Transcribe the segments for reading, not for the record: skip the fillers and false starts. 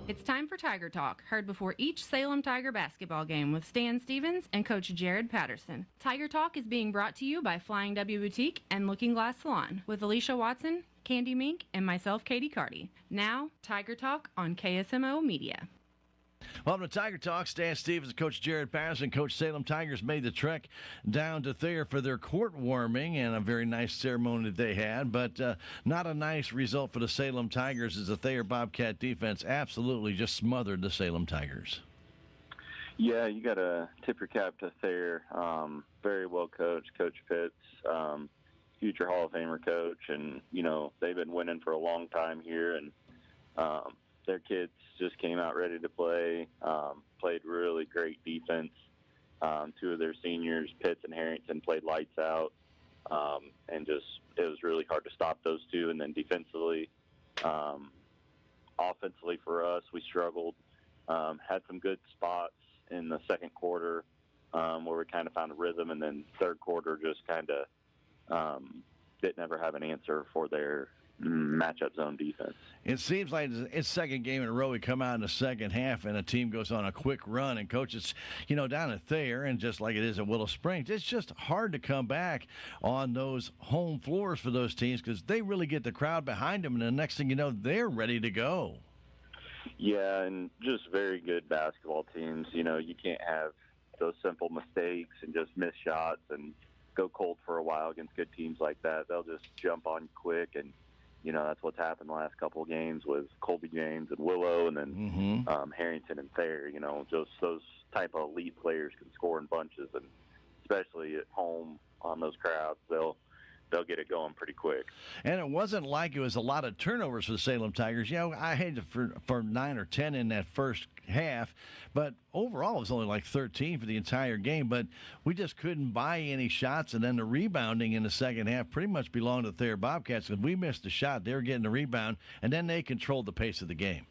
It's time for Tiger Talk, heard before each Salem Tiger basketball game with Stan Stevens and Coach Jared Patterson. Tiger Talk is being brought to you by Flying W Boutique and Looking Glass Salon with Alicia Watson, Candy Mink, and myself, Katie Carty. Now, Tiger Talk on KSMO Media. Welcome to Tiger Talk. Stan Stevens, Coach Jared Patterson. Coach Salem Tigers made the trek down to Thayer for their court warming and a very nice ceremony that they had, but not a nice result for the Salem Tigers as the Thayer Bobcat defense absolutely just smothered the Salem Tigers. Yeah, you got to tip your cap to Thayer. Very well coached, Coach Pitts, future Hall of Famer coach, and, you know, they've been winning for a long time here, and their kids just came out ready to play, played really great defense. Two of their seniors, Pitts and Harrington, played lights out, and just it was really hard to stop those two. And then defensively, offensively for us, we struggled. Had some good spots in the second quarter where we kind of found a rhythm, and then third quarter just kind of didn't ever have an answer for their matchup zone defense. It seems like it's second game in a row we come out in the second half and a team goes on a quick run, and Coach, it's, you know, down at Thayer and just like it is at Willow Springs, it's just hard to come back on those home floors for those teams because they really get the crowd behind them, and the next thing you know, they're ready to go. Yeah, and just very good basketball teams. You know, you can't have those simple mistakes and just miss shots and go cold for a while against good teams like that. They'll just jump on you quick, and you know, that's what's happened the last couple of games with Colby James and Willow, and then Harrington and Thayer. You know, just those type of elite players can score in bunches, and especially at home on those crowds, they'll get it going pretty quick. And it wasn't like it was a lot of turnovers for the Salem Tigers. You know, I had for 9 or 10 in that first half, but overall it was only like 13 for the entire game. But we just couldn't buy any shots, and then the rebounding in the second half pretty much belonged to Thayer Bobcats. If we missed a shot, they were getting the rebound, and then they controlled the pace of the game.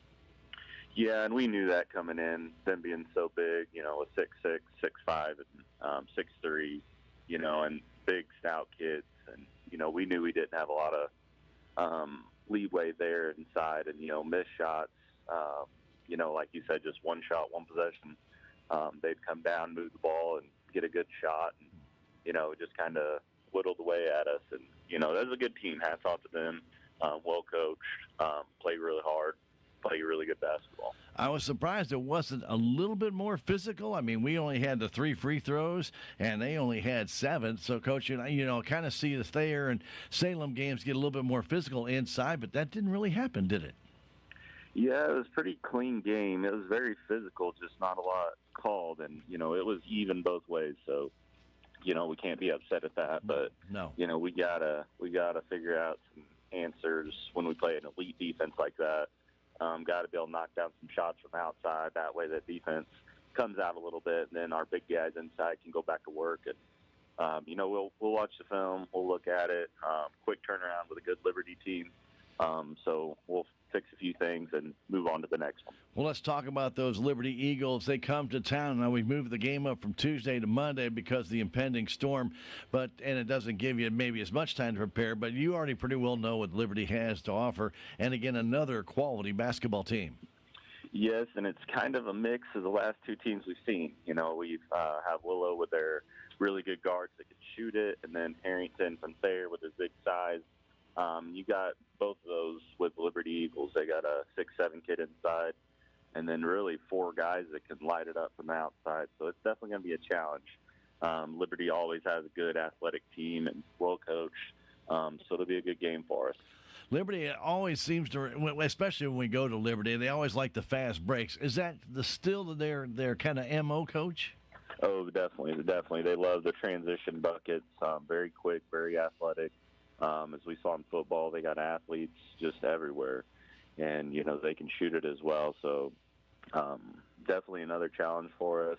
Yeah, and we knew that coming in, them being so big, you know, with 6'6", 6'5", and 6'3", you know, and big, stout kids. And, you know, we knew we didn't have a lot of leeway there inside, and, you know, missed shots, you know, like you said, just one shot, one possession. They'd come down, move the ball, and get a good shot, and, you know, just kind of whittled away at us. And, you know, that was a good team. Hats off to them. Well coached, played really hard, play really good basketball. I was surprised it wasn't a little bit more physical. I mean, we only had the 3 free throws, and they only had 7. So, Coach, you know, kind of see the Thayer and Salem games get a little bit more physical inside, but that didn't really happen, did it? Yeah, it was a pretty clean game. It was very physical, just not a lot called, and, you know, it was even both ways. So, you know, we can't be upset at that, but, no, you know, we gotta figure out some answers when we play an elite defense like that. Got to be able to knock down some shots from outside. That way that defense comes out a little bit, and then our big guys inside can go back to work. And, you know, we'll watch the film. We'll look at it. Quick turnaround with a good Liberty team. So we'll fix a few things and move on to the next one. Well, let's talk about those Liberty Eagles. They come to town. Now, we've moved the game up from Tuesday to Monday because of the impending storm, and it doesn't give you maybe as much time to prepare, but you already pretty well know what Liberty has to offer. And, again, another quality basketball team. Yes, and it's kind of a mix of the last two teams we've seen. You know, we have Willow with their really good guards that can shoot it, and then Harrington from Thayer with his big size. You got both of those with Liberty Eagles. They got a 6'7" kid inside, and then really 4 guys that can light it up from the outside. So it's definitely going to be a challenge. Liberty always has a good athletic team and well coached, so it'll be a good game for us. Liberty always seems to, especially when we go to Liberty, they always like the fast breaks. Is that still their kind of MO, Coach? Oh, definitely. They love the transition buckets. Very quick, very athletic. As we saw in football, they got athletes just everywhere, and, you know, they can shoot it as well. So definitely another challenge for us.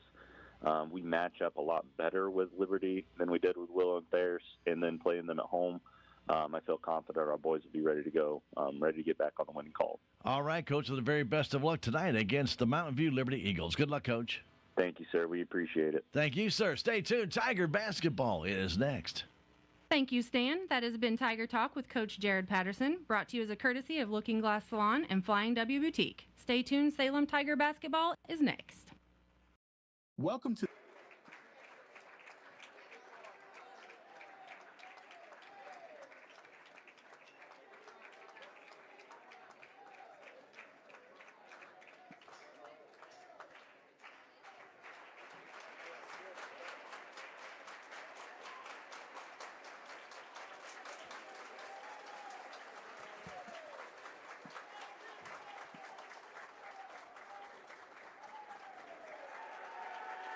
We match up a lot better with Liberty than we did with Willow and Thayer, and then playing them at home. I feel confident our boys will be ready to go, ready to get back on the winning call. All right, Coach, with the very best of luck tonight against the Mountain View Liberty Eagles. Good luck, Coach. Thank you, sir. We appreciate it. Thank you, sir. Stay tuned. Tiger basketball is next. Thank you, Stan. That has been Tiger Talk with Coach Jared Patterson, brought to you as a courtesy of Looking Glass Salon and Flying W Boutique. Stay tuned, Salem Tiger basketball is next. Welcome to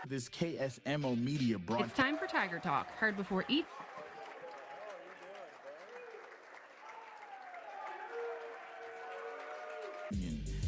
this KSMO media It's broadcast. time for Tiger Talk, heard before each.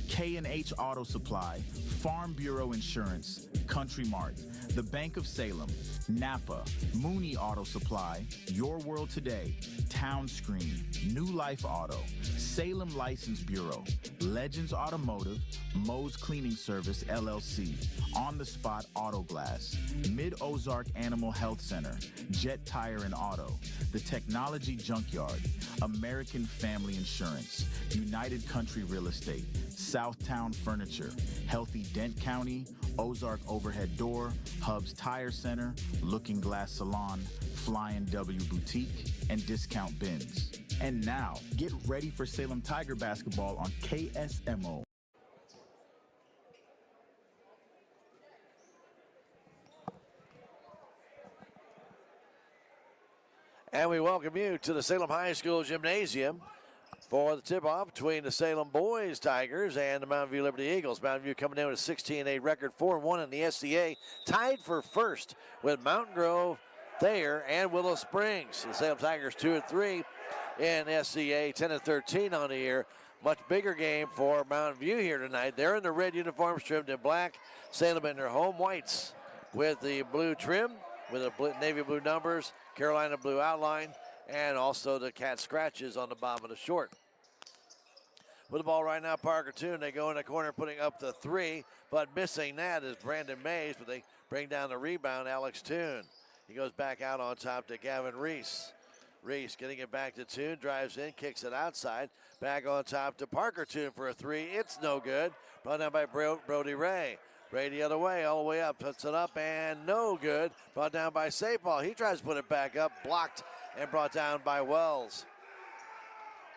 K&H Auto Supply, Farm Bureau Insurance, Country Mart, the Bank of Salem, Napa, Mooney Auto Supply, Your World Today, Town Screen, New Life Auto, Salem License Bureau, Legends Automotive, Moe's Cleaning Service, LLC, On the Spot Auto Glass, Mid-Ozark Animal Health Center, Jet Tire and Auto, The Technology Junkyard, American Family Insurance, United Country Real Estate, Southtown Furniture, Healthy Dent County, Ozark Overhead Door, Hub's Tire Center, Looking Glass Salon, Flying W Boutique, and Discount Bins. And now, get ready for Salem Tiger basketball on KSMO. And we welcome you to the Salem High School Gymnasium for the tip-off between the Salem Boys Tigers and the Mountain View Liberty Eagles. Mountain View coming in with a 16-8 record, 4-1 in the SCA, tied for first with Mountain Grove, Thayer, and Willow Springs. The Salem Tigers 2-3 in SCA, 10-13 on the year. Much bigger game for Mountain View here tonight. They're in the red uniforms trimmed in black. Salem in their home whites with the blue trim, with the navy blue numbers, Carolina blue outline, and also the cat scratches on the bottom of the short. With the ball right now, Parker Toon. They go in the corner, putting up the three, but missing that is Brandon Mays, but they bring down the rebound, Alex Toon. He goes back out on top to Gavin Reese. Reese getting it back to Toon, drives in, kicks it outside. Back on top to Parker Toon for a three. It's no good. Brought down by Brody Ray. Ray the other way, all the way up, puts it up, and no good. Brought down by Sapal. He tries to put it back up, blocked, and brought down by Wells.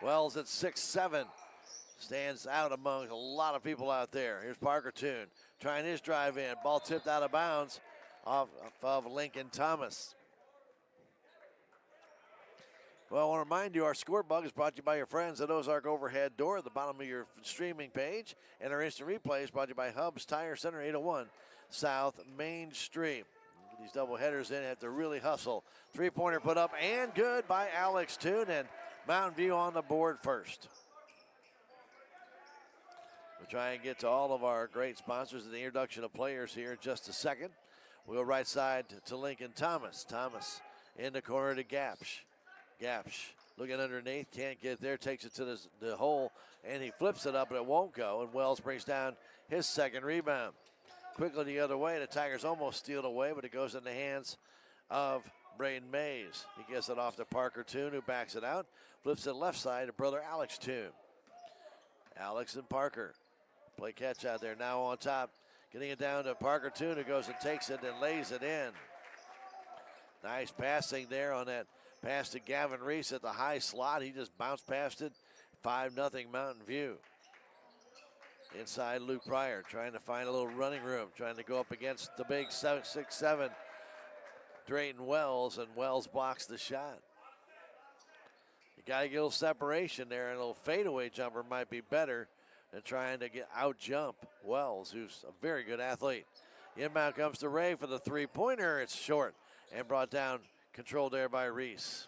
Wells at 6'7", stands out among a lot of people out there. Here's Parker Toon trying his drive in. Ball tipped out of bounds off of Lincoln Thomas. Well, I want to remind you, our Score Bug is brought to you by your friends at Ozark Overhead Door at the bottom of your streaming page. And our instant replay is brought to you by Hub's Tire Center, 801 South Main Street. Get these double headers in, have to really hustle. Three-pointer put up and good by Alex Toon, and Mountain View on the board first. We'll try and get to all of our great sponsors and the introduction of players here in just a second. We'll go right side to Lincoln Thomas. Thomas in the corner to Gapsh. Gapsh looking underneath, can't get there, takes it to the hole, and he flips it up, but it won't go, and Wells brings down his second rebound. Quickly the other way, the Tigers almost steal it away, but it goes in the hands of Braden Mays. He gets it off to Parker Toon, who backs it out, flips it left side to brother Alex Toon. Alex and Parker play catch out there, now on top, getting it down to Parker Toon, who goes and takes it and lays it in. Nice passing there on that pass to Gavin Reese at the high slot. He just bounced past it. 5-0 Mountain View. Inside Luke Pryor trying to find a little running room, trying to go up against the big 6'7" Drayton Wells, and Wells blocks the shot. You got to get a little separation there, and a little fadeaway jumper might be better than trying to get out jump Wells, who's a very good athlete. Inbound comes to Ray for the three-pointer. It's short and brought down, controlled there by Reese.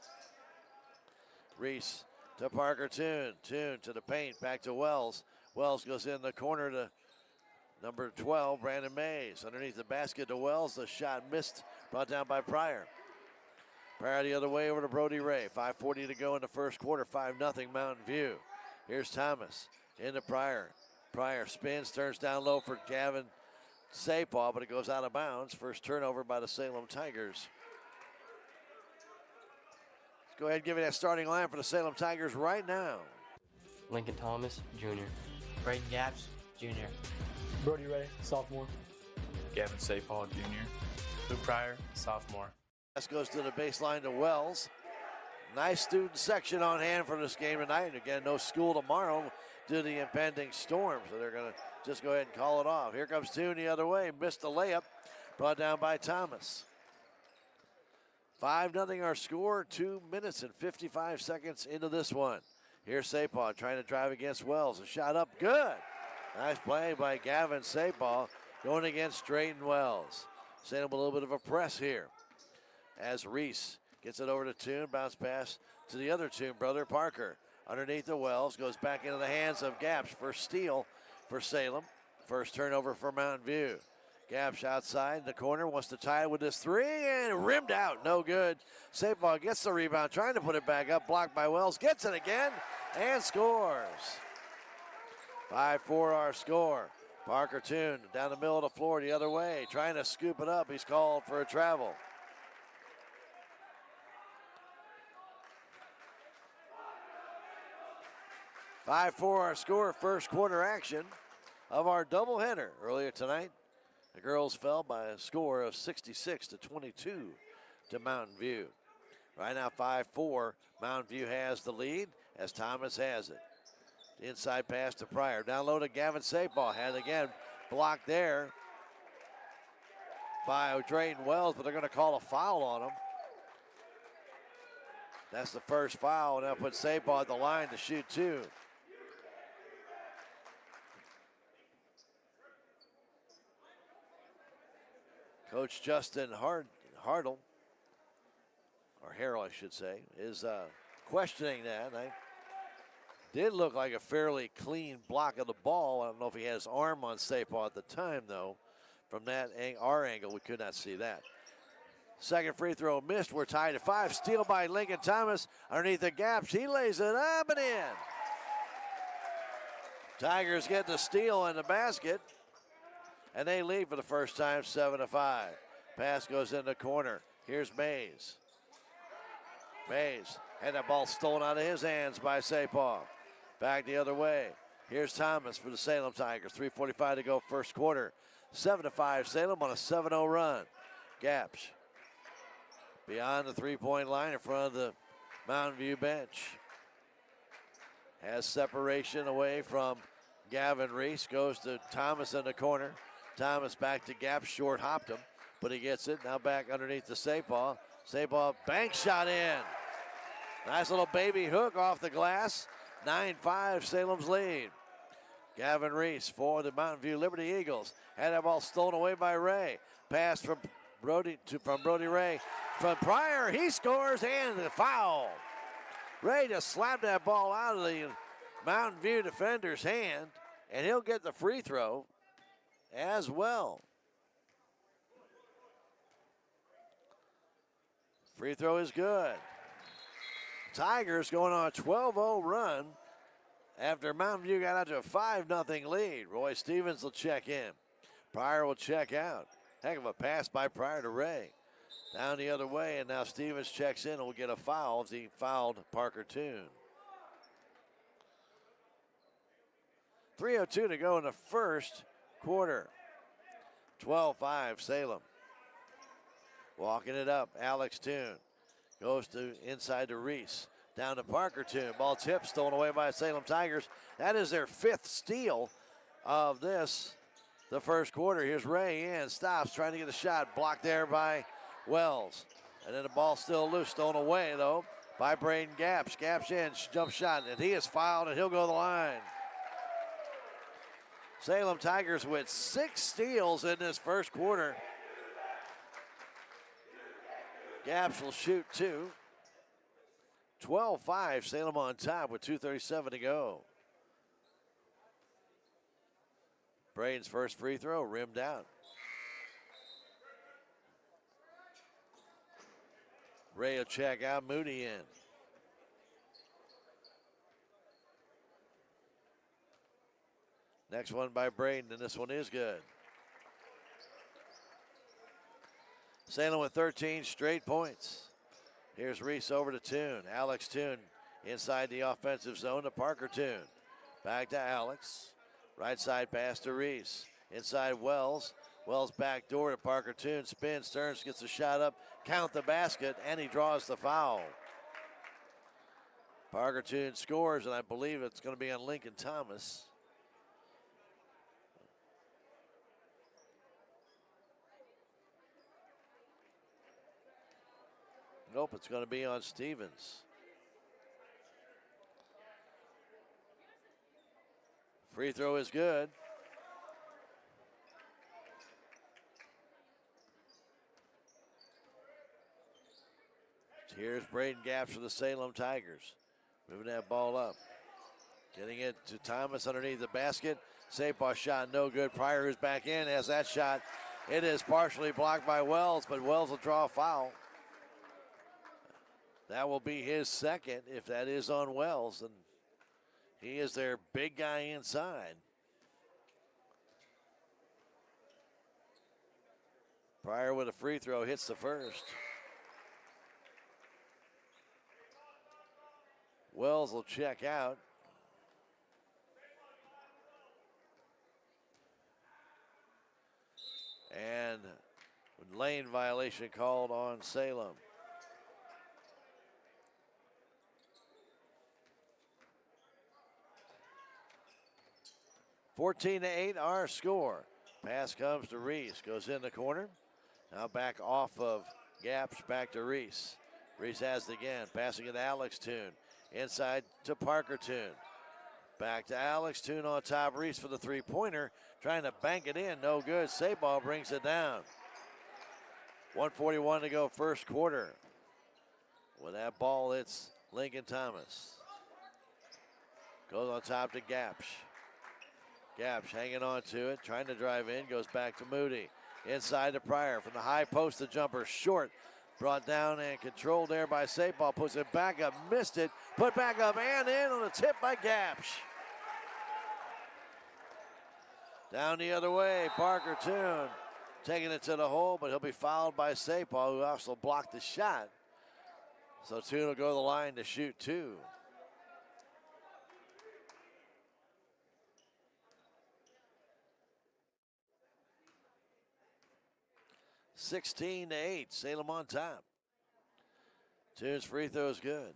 Reese to Parker Toon. Toon to the paint, back to Wells. Wells goes in the corner to number 12, Brandon Mays. Underneath the basket to Wells. The shot missed, brought down by Pryor. Pryor the other way over to Brody Ray. 5:40 to go in the first quarter. 5-0 Mountain View. Here's Thomas into Pryor. Pryor spins, turns down low for Gavin Sapal, but it goes out of bounds. First turnover by the Salem Tigers. Go ahead and give me that starting line for the Salem Tigers right now. Lincoln Thomas, junior. Braden Gaps, junior. Brody Ray, sophomore. Gavin Sapal, junior. Luke Pryor, sophomore. This goes to the baseline to Wells. Nice student section on hand for this game tonight. And again, no school tomorrow due to the impending storm, so they're going to just go ahead and call it off. Here comes Toon the other way. Missed the layup. Brought down by Thomas. 5-0 our score. 2 minutes and 55 seconds into this one. Here's Sapal trying to drive against Wells. A shot up, good. Nice play by Gavin Sapal going against Drayton Wells. Send him a little bit of a press here as Reese gets it over to Toon. Bounce pass to the other Toon brother, Parker. Underneath the Wells, goes back into the hands of Gaps. First steal for Salem. First turnover for Mountain View. Gaps outside in the corner, wants to tie it with this three, and rimmed out, no good. Sapal gets the rebound, trying to put it back up, blocked by Wells, gets it again, and scores. 5-4 our score. Parker Toon down the middle of the floor the other way, trying to scoop it up. He's called for a travel. Our score, first quarter action of our doubleheader earlier tonight. The girls fell by a score of 66-22 to Mountain View. Right now 5-4, Mountain View has the lead as Thomas has it. The inside pass to Pryor, down low to Gavin Sapal, had again blocked there by Drayton Wells, but they're going to call a foul on him. That's the first foul, and they'll put Sapal at the line to shoot two. Coach Justin Hartle, or Harrell, I should say, is questioning that. Did look like a fairly clean block of the ball. I don't know if he had his arm on Sapal at the time, though. From that our angle, we could not see that. Second free throw missed. We're tied at 5. Steal by Lincoln Thomas underneath the Gaps. He lays it up and in. Tigers get the steal in the basket. And they lead for the first time, 7-5. Pass goes in the corner. Here's Mays. Mays had that ball stolen out of his hands by Sapal. Back the other way. Here's Thomas for the Salem Tigers. 3:45 to go, first quarter. 7-5 Salem on a 7-0 run. Gaps beyond the three-point line in front of the Mountain View bench. Has separation away from Gavin Reese. Goes to Thomas in the corner. Thomas back to Gaps, short hopped him, but he gets it. Now back underneath the Sapal. Sapal bank shot in. Nice little baby hook off the glass. 9-5 Salem's lead. Gavin Reese for the Mountain View Liberty Eagles. Had that ball stolen away by Ray. Pass from Brody Ray. From Pryor, he scores and the foul. Ray just slapped that ball out of the Mountain View defender's hand, and he'll get the free throw as well. Free throw is good. Tigers going on a 12-0 run after Mountain View got out to a 5-0 lead. Roy Stevens will check in. Pryor will check out. Heck of a pass by Pryor to Ray. Down the other way, and now Stevens checks in and will get a foul as he fouled Parker Toon. 3:02 to go in the first quarter. 12-5 Salem. Walking it up, Alex Toon. Goes to inside to Reese. Down to Parker Toon. Ball tip stolen away by Salem Tigers. That is their 5th steal of this, the first quarter. Here's Ray in, stops, trying to get a shot. Blocked there by Wells. And then the ball still loose, stolen away though by Braden Gaps. Gaps in, jump shot, and he is fouled and he'll go to the line. Salem Tigers with 6 steals in this first quarter. Gaps will shoot 2. 12-5, Salem on top with 2:37 to go. Braden's first free throw rimmed out. Ray will check out, Moody in. Next one by Braden, and this one is good. Salem with 13 straight points. Here's Reese over to Toon. Alex Toon inside the offensive zone to Parker Toon. Back to Alex. Right side pass to Reese. Inside Wells. Wells back door to Parker Toon. Spins. Stearns gets the shot up. Count the basket, and he draws the foul. Parker Toon scores, and I believe it's going to be on Lincoln Thomas. Nope, it's going to be on Stevens. Free throw is good. Here's Braden Gaps for the Salem Tigers. Moving that ball up. Getting it to Thomas underneath the basket. Sapar shot no good. Pryor, who's back in, has that shot. It is partially blocked by Wells, but Wells will draw a foul. That will be his second if that is on Wells, and he is their big guy inside. Pryor with a free throw hits the first. Wells will check out. And lane violation called on Salem. (14-8) our score. Pass comes to Reese, goes in the corner. Now back off of Gaps, back to Reese. Reese has it again, passing it to Alex Toon. Inside to Parker Toon. Back to Alex Toon on top. Reese for the three-pointer. Trying to bank it in. No good. Sabal brings it down. 1:41 to go first quarter. With that ball, it's Lincoln Thomas. Goes on top to Gaps. Gaps hanging on to it. Trying to drive in. Goes back to Moody. Inside to Pryor. From the high post, the jumper short. Brought down and controlled there by Sapal. Puts it back up, missed it. Put back up and in on the tip by Gaps. Down the other way, Parker Toon taking it to the hole, but he'll be fouled by Sapal, who also blocked the shot. So Toon will go to the line to shoot two. (16-8), Salem on top. Toon's free throw is good.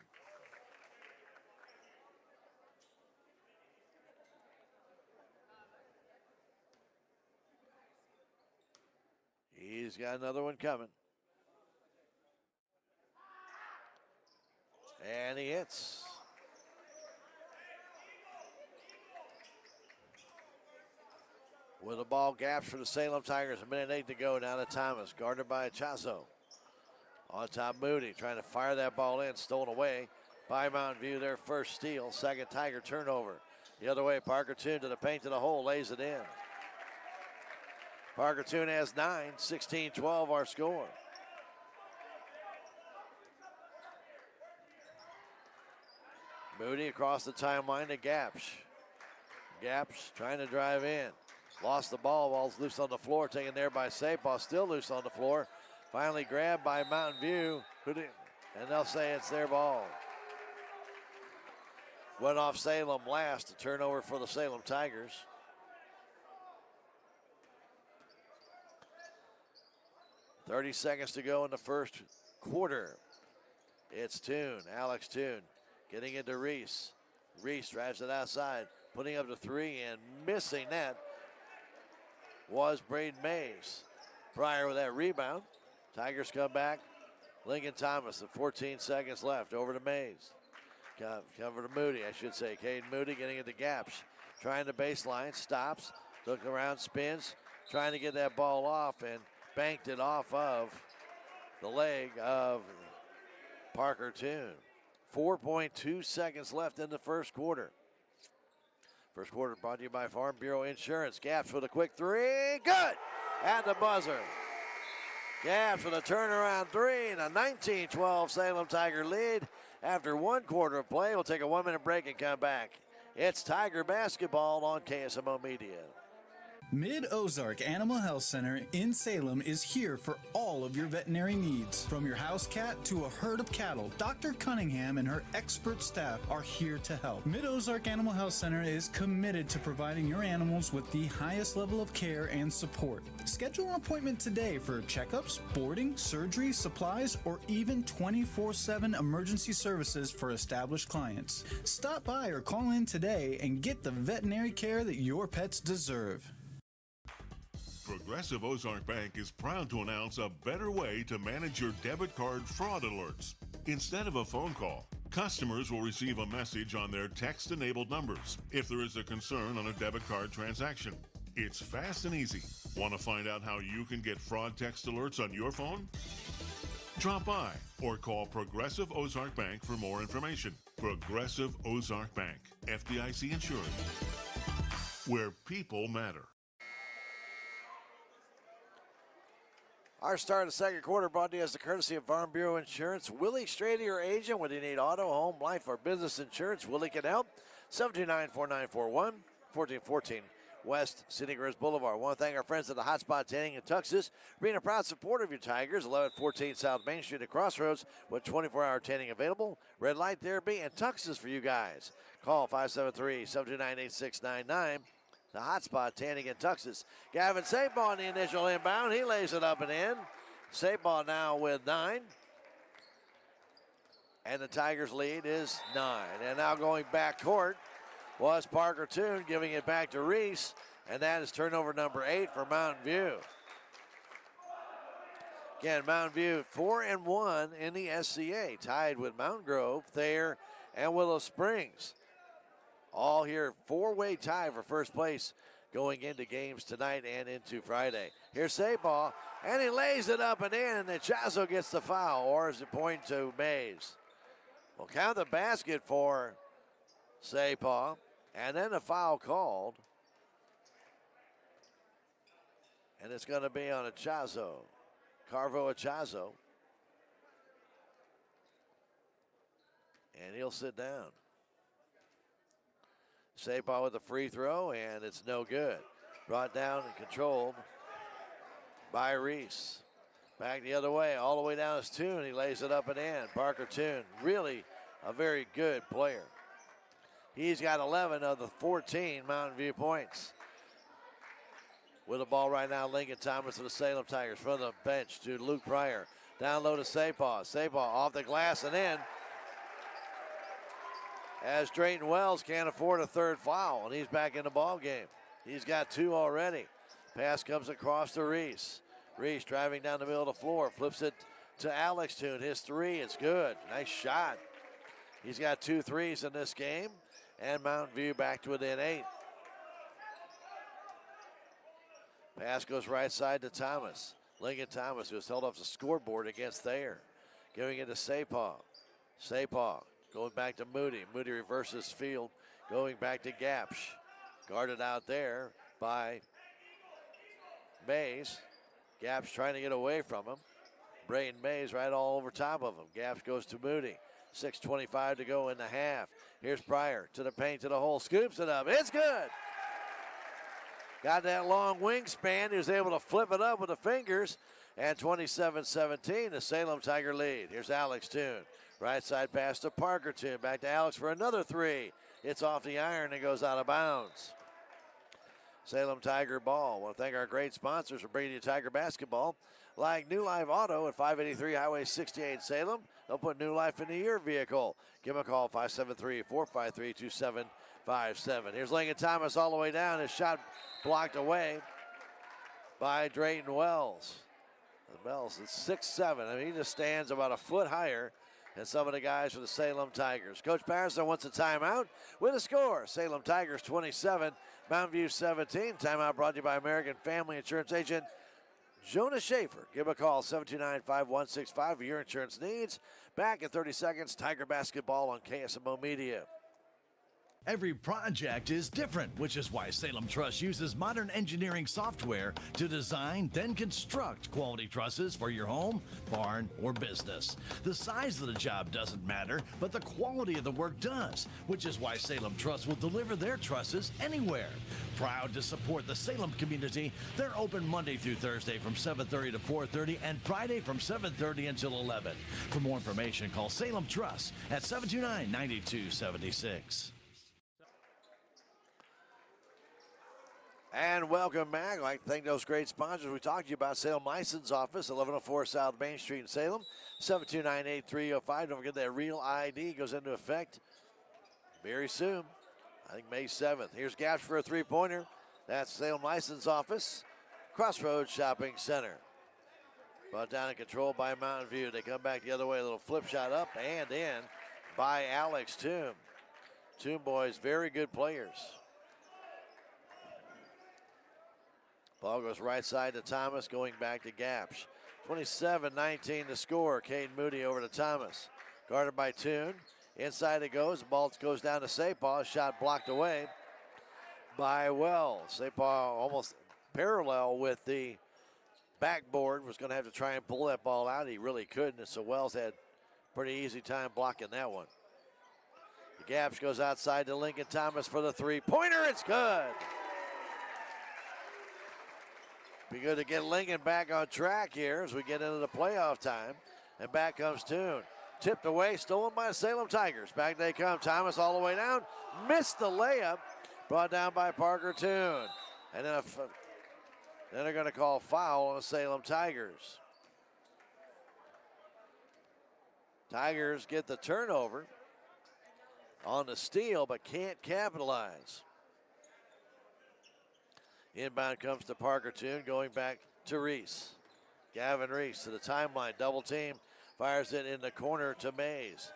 He's got another one coming. And he hits. With the ball, Gaps for the Salem Tigers. 1:08 to go. Down to Thomas. Guarded by Chazo. On top, Moody trying to fire that ball in. Stolen away by Mountain View. Their first steal. Second Tiger turnover. The other way, Parker Toon to the paint, to the hole. Lays it in. Parker Toon has 9. 16-12 our score. Moody across the timeline to Gaps. Gaps trying to drive in. Lost the ball. Ball's loose on the floor. Taken there by Sapal. Still loose on the floor. Finally grabbed by Mountain View. And they'll say it's their ball. Went off Salem last. A turnover for the Salem Tigers. .30 seconds to go in the first quarter. It's Toon. Alex Toon getting into Reese. Reese drives it outside. Putting up to three and missing that was Braden Mays. Pryor with that rebound. Tigers come back. Lincoln Thomas with 14 seconds left. Over to Mays. Cover to Moody, I should say. Caden Moody getting into Gaps. Trying to baseline. Stops. Looking around. Spins. Trying to get that ball off and banked it off of the leg of Parker Toon. 4.2 seconds left in the first quarter. First quarter brought to you by Farm Bureau Insurance. Gaps with a quick three. Good! At the buzzer. Gaps with a turnaround three and a 19-12 Salem Tiger lead. After one quarter of play, we'll take a 1-minute break and come back. It's Tiger basketball on KSMO Media. Mid-Ozark Animal Health Center in Salem is here for all of your veterinary needs. From your house cat to a herd of cattle, Dr. Cunningham and her expert staff are here to help. Mid-Ozark Animal Health Center is committed to providing your animals with the highest level of care and support. Schedule an appointment today for checkups, boarding, surgery, supplies, or even 24/7 emergency services for established clients. Stop by or call in today and get the veterinary care that your pets deserve. Progressive Ozark Bank is proud to announce a better way to manage your debit card fraud alerts. Instead of a phone call, customers will receive a message on their text-enabled numbers if there is a concern on a debit card transaction. It's fast and easy. Want to find out how you can get fraud text alerts on your phone? Drop by or call Progressive Ozark Bank for more information. Progressive Ozark Bank, FDIC insured, where people matter. Our start of the second quarter brought to you as the courtesy of Farm Bureau Insurance. Willie Strady, your agent. When you need auto, home, life, or business insurance, Willie can help. 729-4941, 1414 West City Grizz Boulevard. I want to thank our friends at the Hotspot Tanning in Tuxas for being a proud supporter of your Tigers. 1114 South Main Street at Crossroads with 24-hour tanning available. Red light therapy and Tuxas for you guys. Call 573-729-8699. The Hotspot Tanning in Tuxas. Gavin Sapaw on the initial inbound. He lays it up and in. Sapaw now with 9. And the Tigers' lead is 9. And now going back court was Parker Toon, giving it back to Reese. And that is turnover number 8 for Mountain View. Again, Mountain View 4-1 in the SCA, tied with Mountain Grove, Thayer, and Willow Springs. All here, four-way tie for first place going into games tonight and into Friday. Here's Sapaw, and he lays it up and in, and the Chazo gets the foul, or is it point to Mays? We'll count the basket for Sapaw, and then a foul called. And it's going to be on a Chazo, Carvo Achazo. And he'll sit down. Sapaw with a free throw, and it's no good. Brought down and controlled by Reese. Back the other way, all the way down is Toon. He lays it up and in. Parker Toon, really a very good player. He's got 11 of the 14 Mountain View points. With the ball right now, Lincoln Thomas of the Salem Tigers from the bench to Luke Pryor. Down low to Sapaw. Sapaw off the glass and in. As Drayton Wells can't afford a third foul, and he's back in the ball game. He's got 2 already. Pass comes across to Reese. Reese driving down the middle of the floor, flips it to Alex Toon. His 3, it's good. Nice shot. He's got 2 threes in this game, and Mountain View back to within 8. Pass goes right side to Thomas. Lincoln Thomas, who was held off the scoreboard against Thayer. Giving it to Sapaw. Sapaw going back to Moody. Moody reverses field, going back to Gapsh. Guarded out there by Mays. Gapsh trying to get away from him. Braden Mays right all over top of him. Gapsh goes to Moody. 6:25 to go in the half. Here's Pryor to the paint, to the hole. Scoops it up. It's good. Got that long wingspan. He was able to flip it up with the fingers. And 27-17, the Salem Tiger lead. Here's Alex Toon. Right side pass to Parker Toon. Back to Alex for another 3. It's off the iron and goes out of bounds. Salem Tiger ball. I want to thank our great sponsors for bringing you Tiger basketball. Like New Life Auto at 583 Highway 68 Salem. They'll put new life into your vehicle. Give them a call, 573-453-2757. Here's Lincoln Thomas all the way down. His shot blocked away by Drayton Wells. Wells is 6'7". I mean, he just stands about a foot higher than some of the guys for the Salem Tigers. Coach Patterson wants a timeout with a score. Salem Tigers 27, Mountain View 17. Timeout brought to you by American Family Insurance Agent Jonas Schaefer. Give a call, 729-5165 for your insurance needs. Back in 30 seconds, Tiger basketball on KSMO Media. Every project is different, which is why Salem Truss uses modern engineering software to design, then construct quality trusses for your home, barn, or business. The size of the job doesn't matter, but the quality of the work does, which is why Salem Truss will deliver their trusses anywhere. Proud to support the Salem community, they're open Monday through Thursday from 7:30 to 4:30 and Friday from 7:30 until 11. For more information, call Salem Truss at 729-9276. And welcome back. I'd like to thank those great sponsors. We talked to you about Salem License Office, 1104 South Main Street in Salem, 729-8305. Don't forget that Real ID goes into effect very soon. I think May 7th. Here's Gaps for a three-pointer. That's Salem License Office, Crossroads Shopping Center. Brought down and controlled by Mountain View. They come back the other way. A little flip shot up and in by Alex Toom. Toom boys, very good players. Ball goes right side to Thomas, going back to Gaps. 27-19 to score. Caden Moody over to Thomas. Guarded by Toon. Inside it goes. The ball goes down to Sapah. Shot blocked away by Wells. Sapah almost parallel with the backboard. Was going to have to try and pull that ball out. He really couldn't, and so Wells had pretty easy time blocking that one. The Gaps goes outside to Lincoln Thomas for the three-pointer. It's good. Be good to get Lincoln back on track here as we get into the playoff time. And back comes Toon. Tipped away, stolen by the Salem Tigers. Back they come. Thomas all the way down. Missed the layup. Brought down by Parker Toon. And then they're going to call foul on the Salem Tigers. Tigers get the turnover on the steal, but can't capitalize. Inbound comes to Parker Toon, going back to Reese. Gavin Reese to the timeline, double team, fires it in the corner to Mays.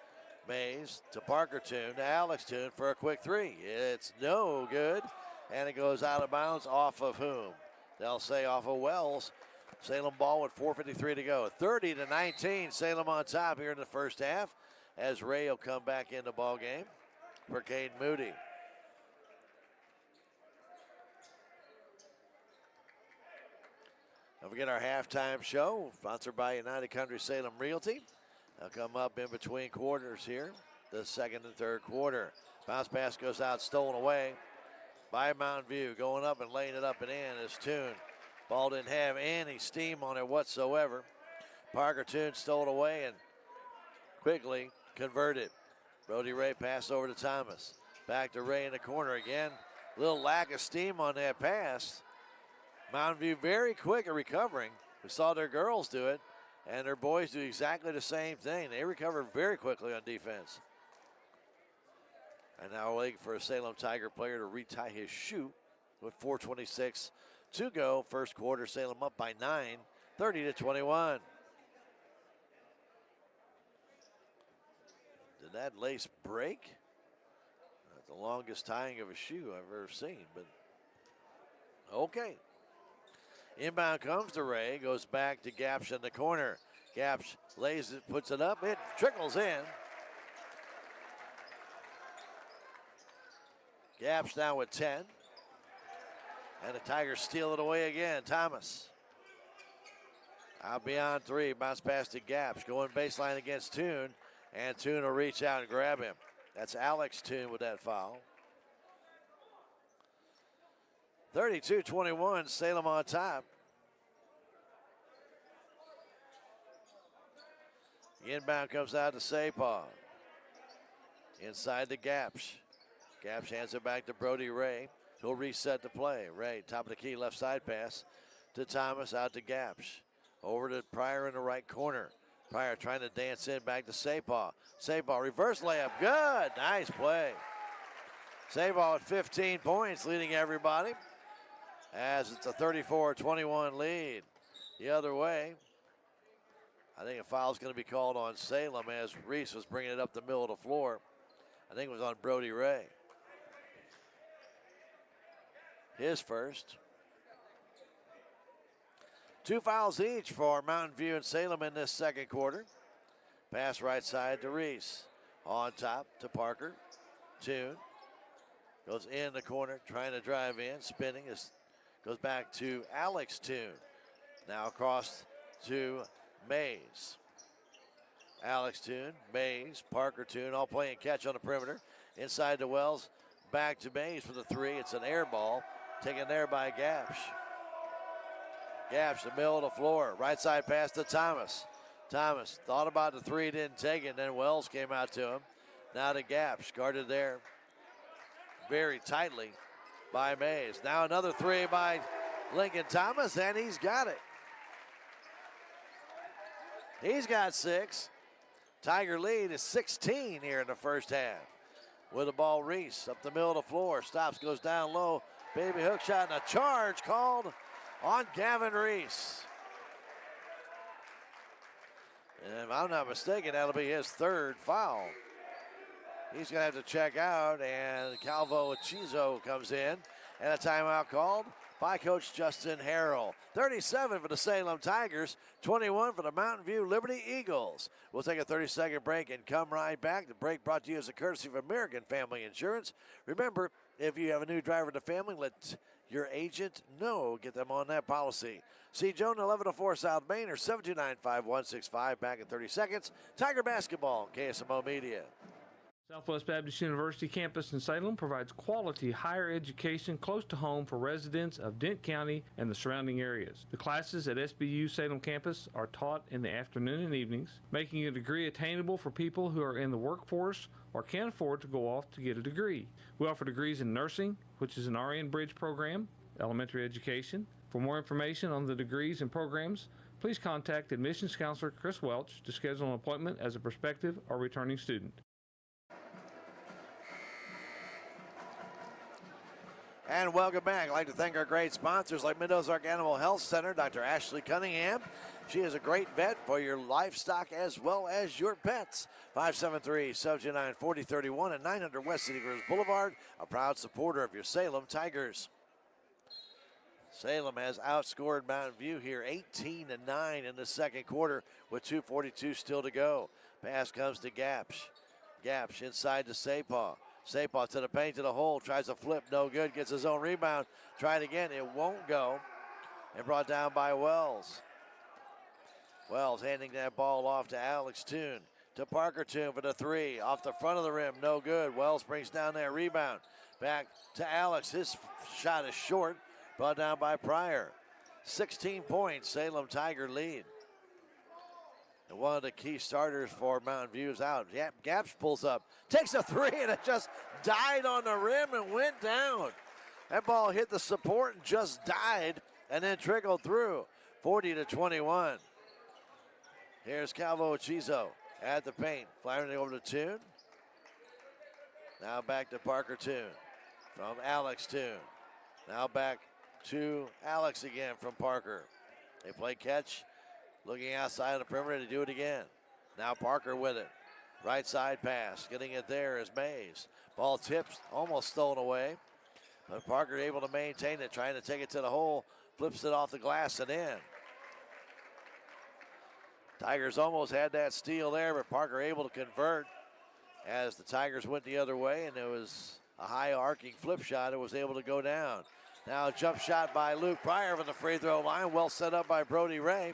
Mays to Parker Toon, to Alex Toon for a quick three. It's no good, and it goes out of bounds off of whom? They'll say off of Wells. Salem ball with 4:53 to go. 30-19, Salem on top here in the first half as Ray will come back in the ball game for Caden Moody. Don't forget our halftime show, sponsored by United Country Salem Realty. They'll come up in between quarters here, the second and third quarter. Bounce pass goes out, stolen away by Mountain View. Going up and laying it up and in is Toon. Ball didn't have any steam on it whatsoever. Parker Toon stole it away and quickly converted. Brody Ray pass over to Thomas. Back to Ray in the corner again. Little lack of steam on that pass. Mountain View very quick at recovering. We saw their girls do it, and their boys do exactly the same thing. They recover very quickly on defense. And now waiting for a Salem Tiger player to retie his shoe with 4:26 to go. First quarter, Salem up by 9, 30-21. Did that lace break? That's the longest tying of a shoe I've ever seen, but okay. Inbound comes to Ray, goes back to Gaps in the corner. Gaps lays it, puts it up, it trickles in. Gaps down with 10. And the Tigers steal it away again. Thomas. Out beyond three, bounce pass to Gaps, going baseline against Toon, and Toon will reach out and grab him. That's Alex Toon with that foul. 32-21, Salem on top. Inbound comes out to Sapah. Inside the Gaps. Gaps hands it back to Brody Ray. He'll reset the play. Ray, top of the key, left side pass to Thomas, out to Gaps. Over to Pryor in the right corner. Pryor trying to dance in, back to Sapah. Sapah, reverse layup, good, nice play. Sapah with 15 points, leading everybody, as it's a 34-21 lead. The other way, I think a foul's going to be called on Salem as Reese was bringing it up the middle of the floor. I think it was on Brody Ray. His first. 2 fouls each for Mountain View and Salem in this second quarter. Pass right side to Reese. On top to Parker. Toon. Goes in the corner, trying to drive in, spinning. Goes back to Alex Toon. Now across to Mays. Alex Toon, Mays, Parker Toon, all playing catch on the perimeter. Inside to Wells, back to Mays for the three. It's an air ball, taken there by Gapsh. Gapsh, the middle of the floor, right side pass to Thomas. Thomas thought about the three, didn't take it, and then Wells came out to him. Now to Gapsh, guarded there very tightly by Mays. Now another three by Lincoln Thomas, and he's got it. He's got 6. Tiger lead is 16 here in the first half. With the ball, Reese up the middle of the floor. Stops, goes down low. Baby hook shot and a charge called on Gavin Reese. And if I'm not mistaken, that'll be his 3rd foul. He's going to have to check out, and Calvo Chizo comes in. And a timeout called by Coach Justin Harrell. 37 for the Salem Tigers, 21 for the Mountain View Liberty Eagles. We'll take a 30-second break and come right back. The break brought to you as a courtesy of American Family Insurance. Remember, if you have a new driver in the family, let your agent know. Get them on that policy. See Joan, 1104 South Main, or 729-5165. Back in 30 seconds. Tiger basketball, KSMO Media. Southwest Baptist University campus in Salem provides quality higher education close to home for residents of Dent County and the surrounding areas. The classes at SBU Salem campus are taught in the afternoon and evenings, making a degree attainable for people who are in the workforce or can't afford to go off to get a degree. We offer degrees in nursing, which is an RN Bridge program, elementary education. For more information on the degrees and programs, please contact admissions counselor Chris Welch to schedule an appointment as a prospective or returning student. And welcome back. I'd like to thank our great sponsors like Mid-Ozark Animal Health Center, Dr. Ashley Cunningham. She is a great vet for your livestock as well as your pets. 573-729-4031 and 900 West City Grove Boulevard, a proud supporter of your Salem Tigers. Salem has outscored Mountain View here 18-9 in the second quarter with 2:42 still to go. Pass comes to Gapsh. Gapsh inside to Sapaw. Sapaw to the paint, to the hole, tries to flip, no good, gets his own rebound. Try it again, it won't go. And brought down by Wells. Wells handing that ball off to Alex Toon. To Parker Toon for the three. Off the front of the rim, no good. Wells brings down that rebound. Back to Alex, his shot is short. Brought down by Pryor. 16 points, Salem Tiger lead. And one of the key starters for Mountain View is out. Gapsh pulls up, takes a three, and it just died on the rim and went down. That ball hit the support and just died and then trickled through. 40-21. Here's Calvo Chizo at the paint. Firing it over to Toon. Now back to Parker Toon from Alex Toon. Now back to Alex again from Parker. They play catch. Looking outside of the perimeter to do it again. Now Parker with it. Right side pass. Getting it there is Mays. Ball tips, almost stolen away. But Parker able to maintain it, trying to take it to the hole. Flips it off the glass and in. Tigers almost had that steal there, but Parker able to convert as the Tigers went the other way, and it was a high arcing flip shot. It was able to go down. Now a jump shot by Luke Pryor from the free throw line. Well set up by Brody Ray.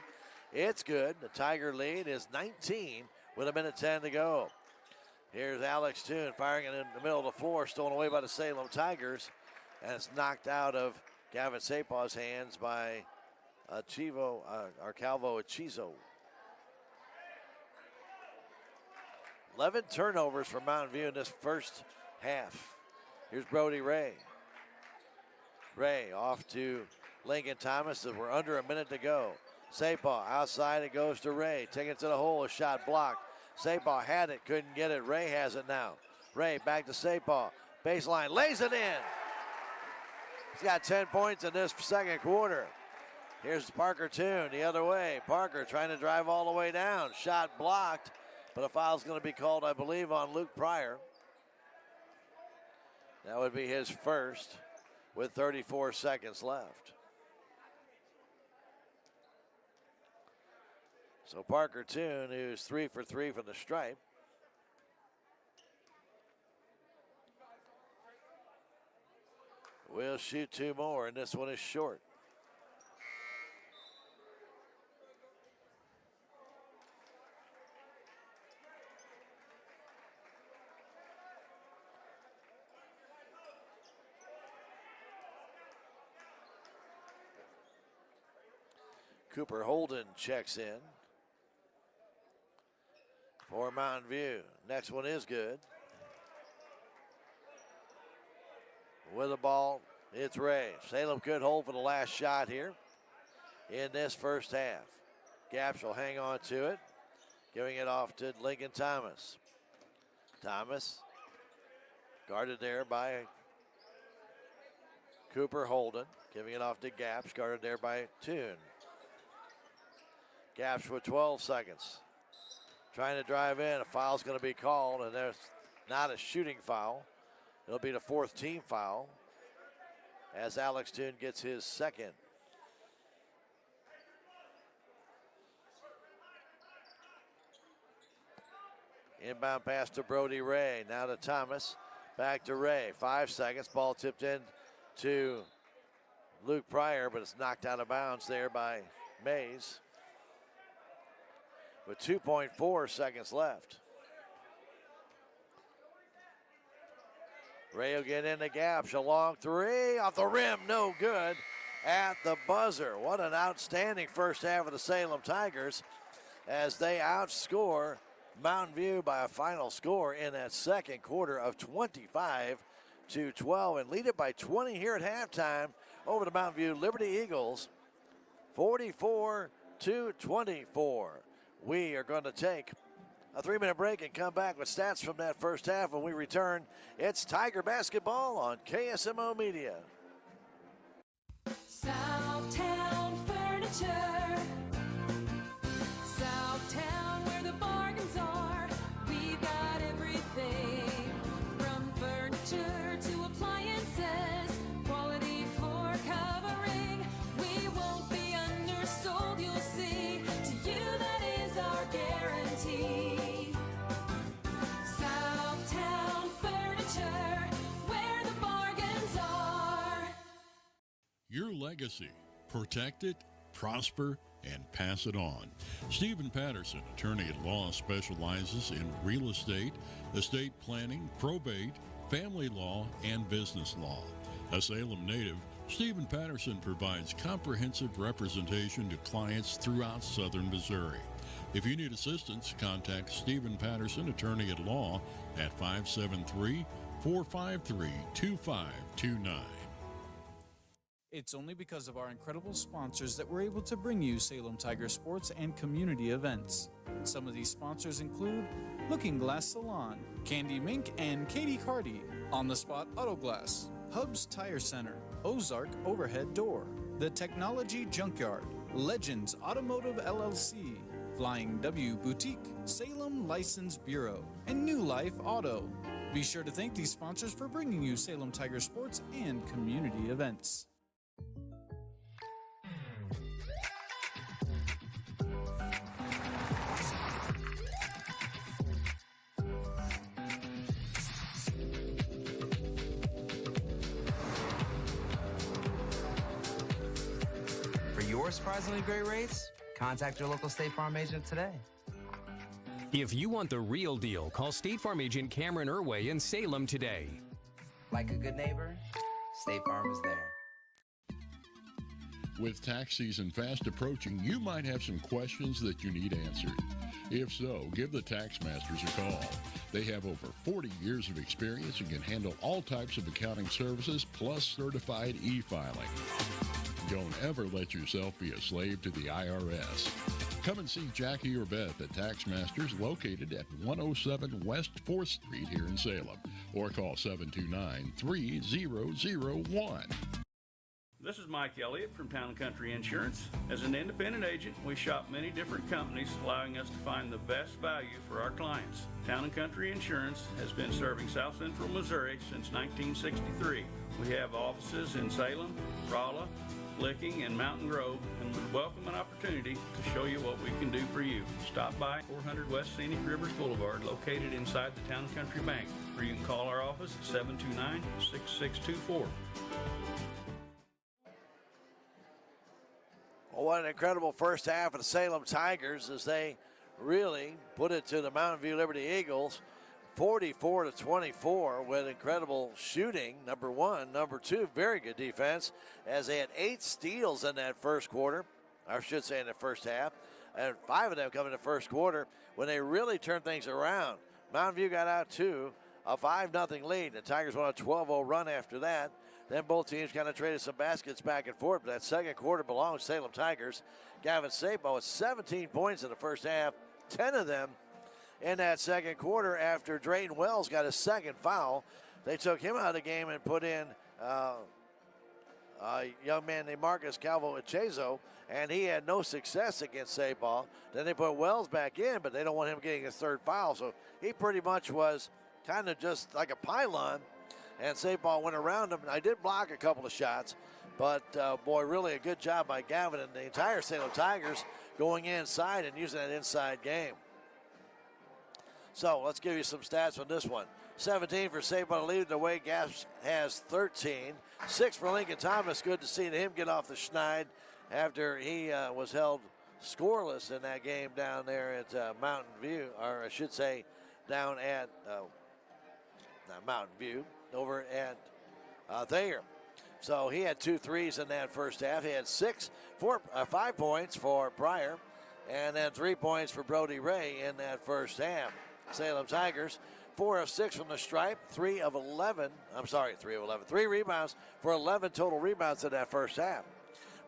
It's good. The Tiger lead is 19 with 1:10 to go. Here's Alex Toon firing it in the middle of the floor, stolen away by the Salem Tigers. And it's knocked out of Gavin Sapaw's hands by Calvo Chizo. 11 turnovers for Mountain View in this first half. Here's Brody Ray. Ray off to Lincoln Thomas as we're under 1 minute to go. Sapaw outside, it goes to Ray. Taking it to the hole, a shot blocked. Sapaw had it, couldn't get it. Ray has it now. Ray back to Sapaw. Baseline, lays it in. He's got 10 points in this second quarter. Here's Parker Toon the other way. Parker trying to drive all the way down. Shot blocked, but a foul's going to be called, I believe, on Luke Pryor. That would be his first with 34 seconds left. So Parker Toon, who's 3 for 3 from the stripe. will shoot 2 more, and this one is short. Cooper Holden checks in for Mountain View. Next one is good. With the ball, it's Ray. Salem could hold for the last shot here in this first half. Gaps will hang on to it, giving it off to Lincoln Thomas. Thomas guarded there by Cooper Holden, giving it off to Gaps, guarded there by Toon. Gaps with 12 seconds. Trying to drive in. A foul's going to be called, and there's not a shooting foul. It'll be the 4th team foul as Alex Toon gets his second. Inbound pass to Brody Ray. Now to Thomas. Back to Ray. 5 seconds. Ball tipped in to Luke Pryor, but it's knocked out of bounds there by Mays. With 2.4 seconds left. Ray will get in the Gaps. A long 3 off the rim. No good at the buzzer. What an outstanding first half of the Salem Tigers as they outscore Mountain View by a final score in that second quarter of 25-12 and lead it by 20 here at halftime over the Mountain View Liberty Eagles, 44-24. We are going to take a 3-minute break and come back with stats from that first half. When we return, it's Tiger basketball on KSMO Media. Southtown Furniture. Southtown, where the bargains are. We've got everything from furniture to appliances. Quality floor covering. We won't be undersold, you'll see. To you, that is our guarantee. Southtown Furniture, where the bargains are. Your legacy. Protect it, prosper, and pass it on. Stephen Patterson, attorney at law, specializes in real estate planning, probate, family law, and business law. A Salem native, Stephen Patterson provides comprehensive representation to clients throughout southern Missouri. If you need assistance, contact Stephen Patterson, attorney at law, at 573-453-2529. It's only because of our incredible sponsors that we're able to bring you Salem Tiger sports and community events. Some of these sponsors include Looking Glass Salon, Candy Mink and Katie Carty, On the Spot Auto Glass, Hubs Tire Center, Ozark Overhead Door, The Technology Junkyard, Legends Automotive LLC, Flying W Boutique, Salem License Bureau, and New Life Auto. Be sure to thank these sponsors for bringing you Salem Tiger sports and community events. For your surprisingly great rates, contact your local State Farm agent today. If you want the real deal, call State Farm agent Cameron Irway in Salem today. Like a good neighbor, State Farm is there. With tax season fast approaching, you might have some questions that you need answered. If so, give the Tax Masters a call. They have over 40 years of experience and can handle all types of accounting services plus certified e-filing. Don't ever let yourself be a slave to the IRS. Come and see Jackie or Beth at Tax Masters, located at 107 West 4th Street here in Salem, or call 729-3001. This is Mike Elliott from Town & Country Insurance. As an independent agent, we shop many different companies, allowing us to find the best value for our clients. Town & Country Insurance has been serving South Central Missouri since 1963. We have offices in Salem, Rolla, Licking, and Mountain Grove, and would welcome an opportunity to show you what we can do for you. Stop by 400 West Scenic Rivers Boulevard, located inside the Town & Country Bank, or you can call our office at 729-6624. Well, what an incredible first half of the Salem Tigers as they really put it to the Mountain View Liberty Eagles, 44-24 with incredible shooting, number one. Number two, very good defense as they had 8 steals in that first quarter, or I should say in the first half, and 5 of them come in the first quarter when they really turned things around. Mountain View got out to a 5-0 lead. The Tigers won a 12-0 run after that. Then both teams kind of traded some baskets back and forth, but that second quarter belongs to Salem Tigers. Gavin Sapo with 17 points in the first half, 10 of them in that second quarter after Drayton Wells got his second foul. They took him out of the game and put in a young man named Marcus Calvo-Echezo, and he had no success against Sapo. Then they put Wells back in, but they don't want him getting his third foul, so he pretty much was kind of just like a pylon, and Sapo went around him. I did block a couple of shots, but boy, really a good job by Gavin and the entire Salem Tigers going inside and using that inside game. So let's give you some stats on this one. 17 for Sapo to lead the way. Gaps has 13. 6 for Lincoln Thomas. Good to see him get off the schneid after he was held scoreless in that game down there at Mountain View, or I should say down at not Mountain View, over at Thayer. So he had 2 threes in that first half. He had 5 points for Pryor, and then 3 points for Brody Ray in that first half. Salem Tigers, 4 of 6 from the stripe, 3 of 11. 3 rebounds for 11 total rebounds in that first half.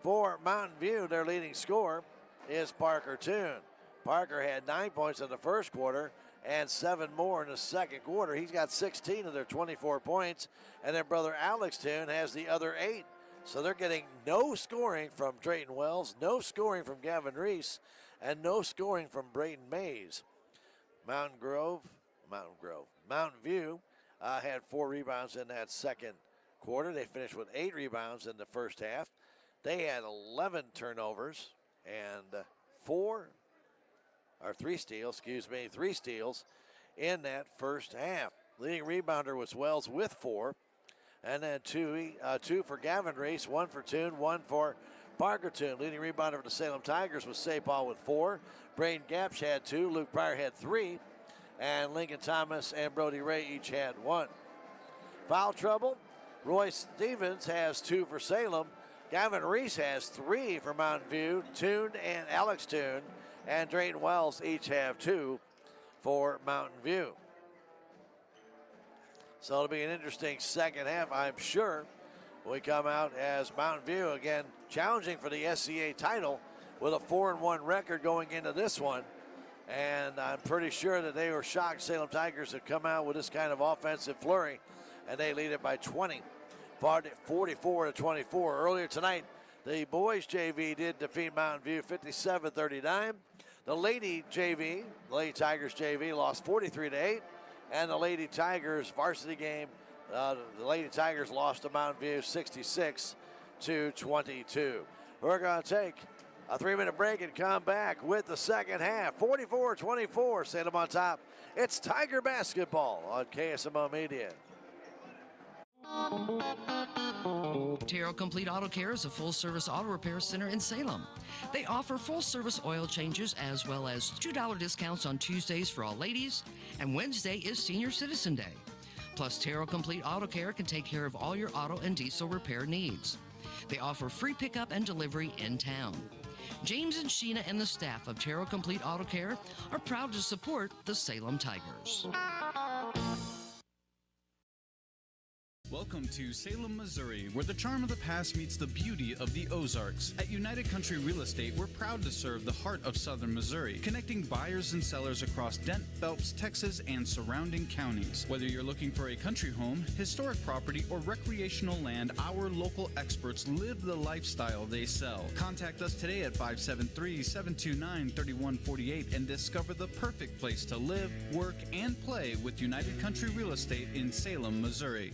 For Mountain View, their leading scorer is Parker Toon. Parker had 9 points in the first quarter and 7 more in the second quarter. He's got 16 of their 24 points, and their brother Alex Toon has the other 8. So they're getting no scoring from Drayton Wells, no scoring from Gavin Reese, and no scoring from Braden Mays. Mountain View had 4 rebounds in that second quarter. They finished with 8 rebounds in the first half. They had 11 turnovers and 3 steals in that first half. Leading rebounder was Wells with 4, and then 2 for Gavin Reese, 1 for Toon, 1 for Parker Toon. Leading rebounder for the Salem Tigers was Sapo with 4. Braden Gapsch had 2. Luke Pryor had 3. And Lincoln Thomas and Brody Ray each had 1. Foul trouble. Roy Stevens has 2 for Salem. Gavin Reese has 3 for Mountain View. Toon and Alex Toon and Drayton Wells each have 2 for Mountain View. So it'll be an interesting second half, I'm sure. We come out as Mountain View again challenging for the SCA title with a 4-1 record going into this one. And I'm pretty sure that they were shocked Salem Tigers have come out with this kind of offensive flurry, and they lead it by 20, 44-24. Earlier tonight, the boys JV did defeat Mountain View 57-39. The Lady Tigers JV lost 43-8, and the Lady Tigers varsity game, the Lady Tigers lost to Mountain View 66-22. We're going to take a 3-minute break and come back with the second half. 44-24, Salem on top. It's Tiger basketball on KSMO Media. Terrell Complete Auto Care is a full-service auto repair center in Salem. They offer full-service oil changes as well as $2 discounts on Tuesdays for all ladies, and Wednesday is Senior Citizen Day. Plus, Terrell Complete Auto Care can take care of all your auto and diesel repair needs. They offer free pickup and delivery in town. James and Sheena and the staff of Terrell Complete Auto Care are proud to support the Salem Tigers. Welcome to Salem, Missouri, where the charm of the past meets the beauty of the Ozarks. At United Country Real Estate, we're proud to serve the heart of southern Missouri, connecting buyers and sellers across Dent, Phelps, Texas, and surrounding counties. Whether you're looking for a country home, historic property, or recreational land, our local experts live the lifestyle they sell. Contact us today at 573-729-3148 and discover the perfect place to live, work, and play with United Country Real Estate in Salem, Missouri.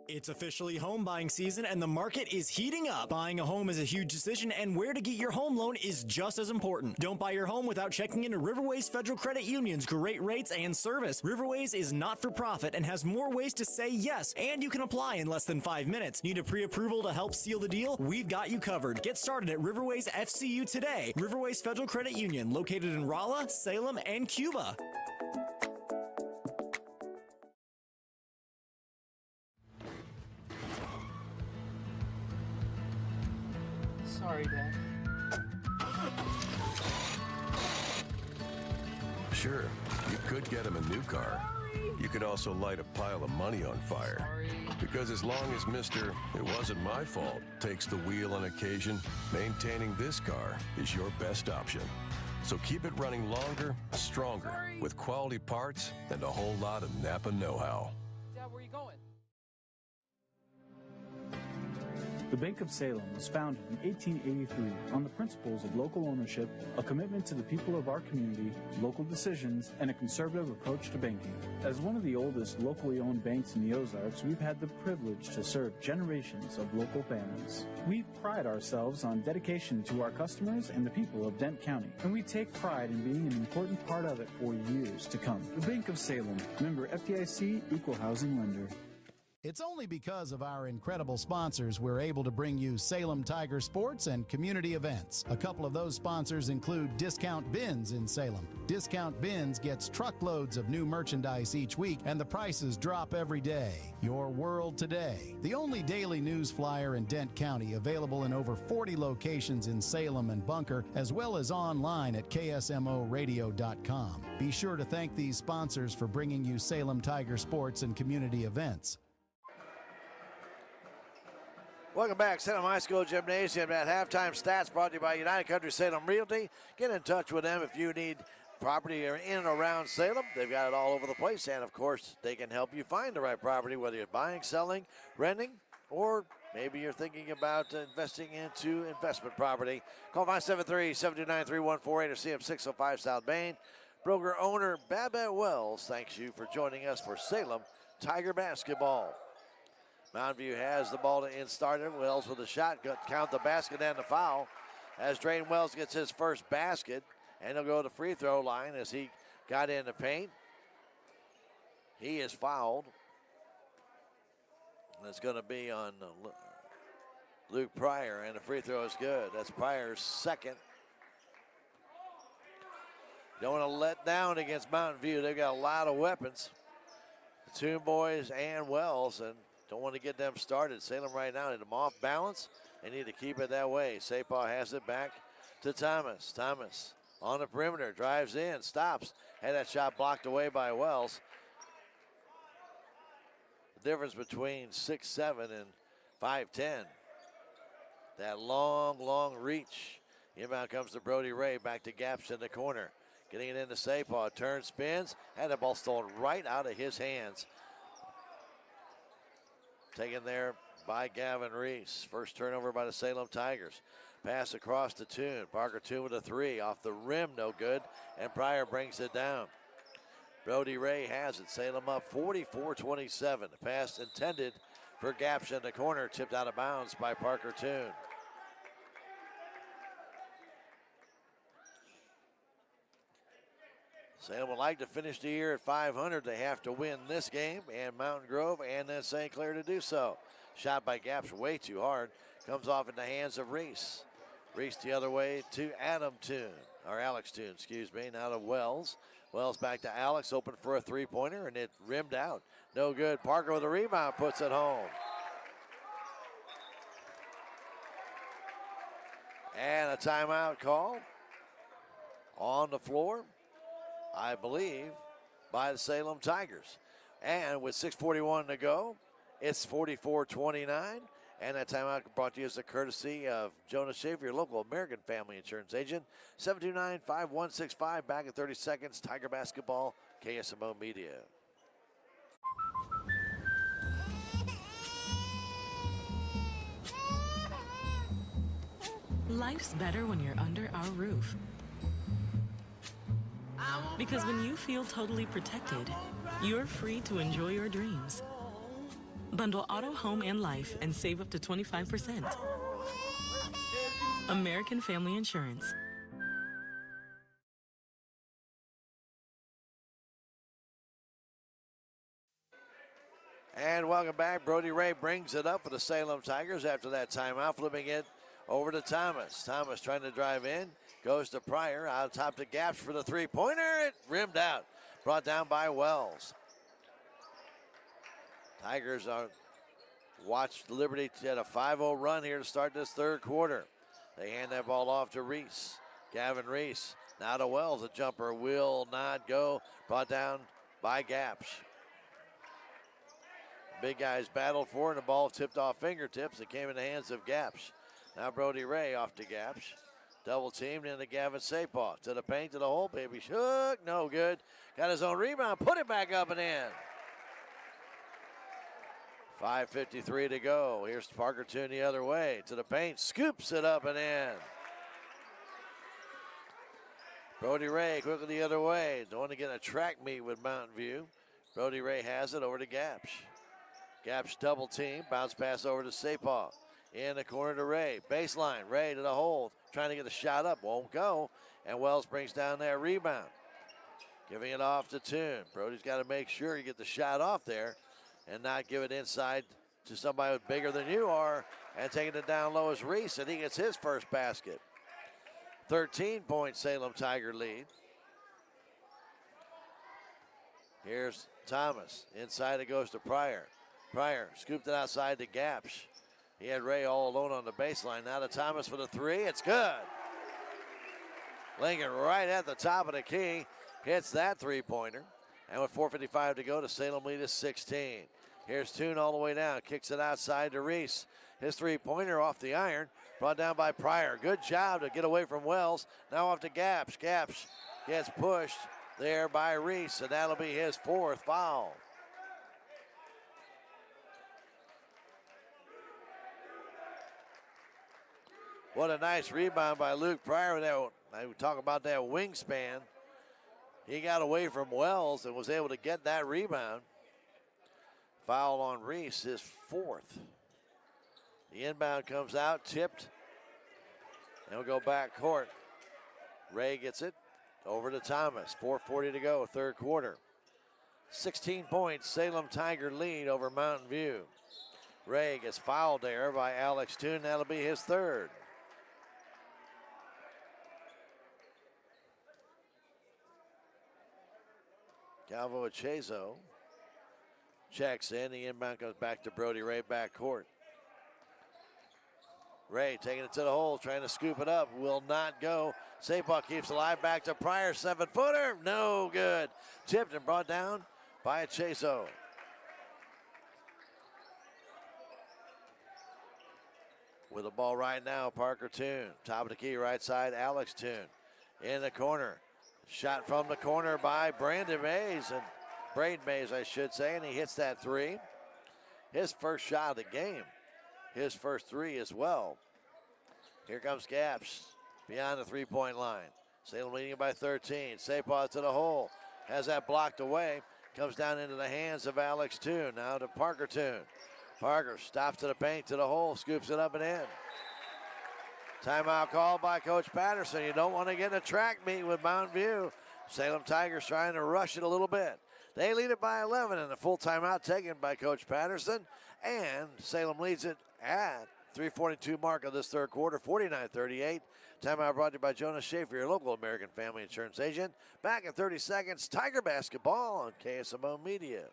It's officially home buying season and the market is heating up. Buying a home is a huge decision and where to get your home loan is just as important. Don't buy your home without checking into Riverways Federal Credit Union's great rates and service. Riverways is not for profit and has more ways to say yes, and you can apply in less than 5 minutes. Need a pre-approval to help seal the deal? We've got you covered. Get started at Riverways FCU today. Riverways Federal Credit Union, located in Rolla, Salem, and Cuba. Sorry, Dad. Sure, you could get him a new car. You could also light a pile of money on fire. Because as long as Mr. It wasn't my fault takes the wheel on occasion, maintaining this car is your best option. So keep it running longer, stronger, with quality parts and a whole lot of Napa know-how. Dad, where are you going? The Bank of Salem was founded in 1883 on the principles of local ownership, a commitment to the people of our community, local decisions, and a conservative approach to banking. As one of the oldest locally owned banks in the Ozarks, we've had the privilege to serve generations of local families. We pride ourselves on dedication to our customers and the people of Dent County, and we take pride in being an important part of it for years to come. The Bank of Salem, member FDIC, equal housing lender. It's only because of our incredible sponsors we're able to bring you Salem Tiger Sports and community events. A couple of those sponsors include Discount Bins in Salem. Discount Bins gets truckloads of new merchandise each week, and the prices drop every day. Your World Today, the only daily news flyer in Dent County, available in over 40 locations in Salem and Bunker, as well as online at KSMOradio.com. Be sure to thank these sponsors for bringing you Salem Tiger Sports and community events. Welcome back, Salem High School Gymnasium. At halftime stats brought to you by United Country Salem Realty. Get in touch with them if you need property in and around Salem. They've got it all over the place, and of course, they can help you find the right property, whether you're buying, selling, renting, or maybe you're thinking about investing into investment property. Call 573-729-3148 or CM 605 South Main. Broker owner Babette Wells thanks you for joining us for Salem Tiger Basketball. Mountain View has the ball to start it. Wells with a shot, count the basket and the foul. As Drayden Wells gets his first basket, and he'll go to the free throw line as he got in the paint. He is fouled. And it's going to be on Luke Pryor, and the free throw is good. That's Pryor's second. Don't want to let down against Mountain View. They've got a lot of weapons. The Toon Boys and Wells, and don't want to get them started. Salem right now need them off balance. They need to keep it that way. Sapah has it back to Thomas. Thomas on the perimeter, drives in, stops. Had that shot blocked away by Wells. The difference between 6'7" and 5'10". That long, long reach. Inbound comes to Brody Ray, back to Gaps in the corner. Getting it into Sapah, turns, spins, had the ball stolen right out of his hands. Taken there by Gavin Reese. First turnover by the Salem Tigers. Pass across to Toon. Parker Toon with a three. Off the rim, no good. And Pryor brings it down. Brody Ray has it. Salem up 44-27. The pass intended for Gaps in the corner. Tipped out of bounds by Parker Toon. Salem would like to finish the year at 500. They have to win this game and Mountain Grove and then St. Clair to do so. Shot by Gaps way too hard. Comes off in the hands of Reese. Reese the other way to Alex Toon, excuse me. Now to Wells. Wells back to Alex, open for a three-pointer, and it rimmed out. No good. Parker with a rebound, puts it home. And a timeout call on the floor, I believe, by the Salem Tigers. And with 6:41 to go, it's 44-29. And that timeout brought to you as a courtesy of Jonas Schaefer, your local American Family Insurance agent. 729-5165, back in 30 seconds. Tiger Basketball, KSMO Media. Life's better when you're under our roof. Because when you feel totally protected, you're free to enjoy your dreams. Bundle auto, home, and life and save up to 25%. American Family Insurance. And welcome back. Brody Ray brings it up for the Salem Tigers after that timeout, flipping it over to Thomas. Thomas trying to drive in, goes to Pryor, out top to Gaps for the three-pointer. It rimmed out, brought down by Wells. Tigers are watch Liberty at a 5-0 run here to start this third quarter. They hand that ball off to Reese. Gavin Reese, now to Wells. A jumper will not go, brought down by Gaps. Big guys battled for it, and the ball tipped off fingertips. It came in the hands of Gaps. Now Brody Ray off to Gaps. Double teamed into Gavin Sapaw. To the paint, to the hole. Baby Shook, no good. Got his own rebound, put it back up and in. 5:53 to go. Here's Parker Toon the other way. To the paint, scoops it up and in. Brody Ray quickly the other way. Don't want to get a track meet with Mountain View. Brody Ray has it over to Gaps. Gaps double team, bounce pass over to Sapaw. In the corner to Ray. Baseline, Ray to the hole. Trying to get the shot up, won't go. And Wells brings down that rebound. Giving it off to Toon. Brody's got to make sure you get the shot off there and not give it inside to somebody who's bigger than you are. And taking it down low is Reese, and he gets his first basket. 13-point Salem Tiger lead. Here's Thomas. Inside it goes to Pryor. Pryor scooped it outside to Gaps. He had Ray all alone on the baseline. Now to Thomas for the three. It's good. Lincoln right at the top of the key. Hits that three-pointer. And with 4:55 to go, the Salem lead is 16. Here's Toon all the way down. Kicks it outside to Reese. His three-pointer off the iron. Brought down by Pryor. Good job to get away from Wells. Now off to Gaps. Gaps gets pushed there by Reese, and that'll be his fourth foul. What a nice rebound by Luke Pryor. I would talk about that wingspan. He got away from Wells and was able to get that rebound. Foul on Reese, his fourth. The inbound comes out, tipped, and will go back court. Ray gets it over to Thomas. 4:40 to go, third quarter. 16 points, Salem Tiger lead over Mountain View. Ray gets fouled there by Alex Toon. That'll be his third. Calvo Achezo checks in. The inbound comes back to Brody Ray backcourt. Ray taking it to the hole, trying to scoop it up. Will not go. Sapaw keeps alive. Back to Pryor. 7-footer. No good. Tipped and brought down by Achezo. With the ball right now, Parker Toon. Top of the key, right side, Alex Toon. In the corner. Shot from the corner by Braden Mays, I should say, and he hits that three. His first shot of the game. His first three as well. Here comes Gaps beyond the three-point line. Salem leading by 13. Sapaw to the hole. Has that blocked away. Comes down into the hands of Alex Toon. Now to Parker Toon. Parker stops to the paint, to the hole, scoops it up and in. Timeout called by Coach Patterson. You don't want to get in a track meet with Mountain View. Salem Tigers trying to rush it a little bit. They lead it by 11, and a full timeout taken by Coach Patterson. And Salem leads it at 3:42 mark of this third quarter, 49-38. Timeout brought to you by Jonas Schaefer, your local American Family Insurance agent. Back in 30 seconds, Tiger basketball on KSMO Media.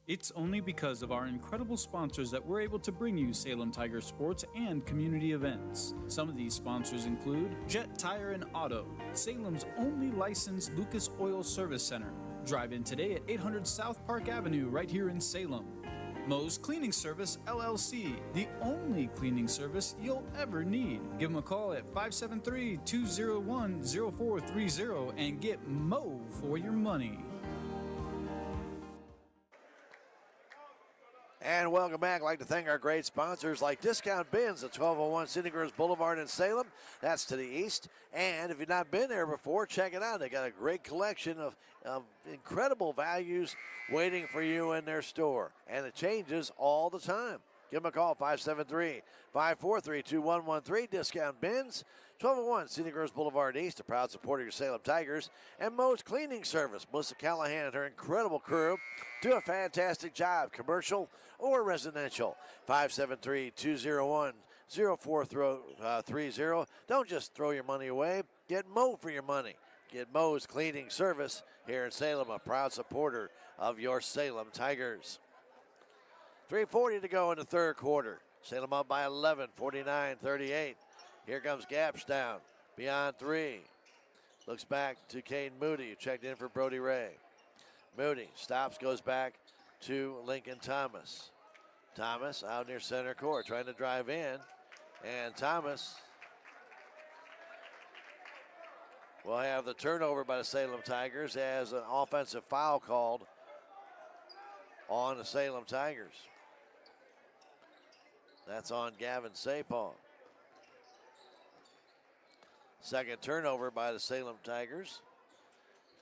It's only because of our incredible sponsors that we're able to bring you Salem Tiger sports and community events. Some of these sponsors include Jet Tire and Auto, Salem's only licensed Lucas Oil Service Center. Drive in today at 800 South Park Avenue right here in Salem. Moe's Cleaning Service, LLC, the only cleaning service you'll ever need. Give them a call at 573-201-0430 and get Moe for your money. And welcome back. I'd like to thank our great sponsors like Discount Bins at 1201 Scenic Groves Boulevard in Salem. That's to the east. And if you've not been there before, check it out. They got a great collection of incredible values waiting for you in their store. And it changes all the time. Give them a call, 573-543-2113. Discount Bins, 1201 Scenic Groves Boulevard East, a proud supporter of your Salem Tigers. And Mo's Cleaning Service. Melissa Callahan and her incredible crew do a fantastic job, commercial or residential. 573-201-0430. Don't just throw your money away. Get Mo for your money. Get Mo's Cleaning Service here in Salem, a proud supporter of your Salem Tigers. 3:40 to go in the third quarter. Salem up by 11, 49-38. Here comes Gapsh down, beyond three. Looks back to Caden Moody, who checked in for Brody Ray. Moody stops, goes back to Lincoln Thomas. Thomas out near center court, trying to drive in. And Thomas will have the turnover by the Salem Tigers as an offensive foul called on the Salem Tigers. That's on Gavin Sapong. Second turnover by the Salem Tigers.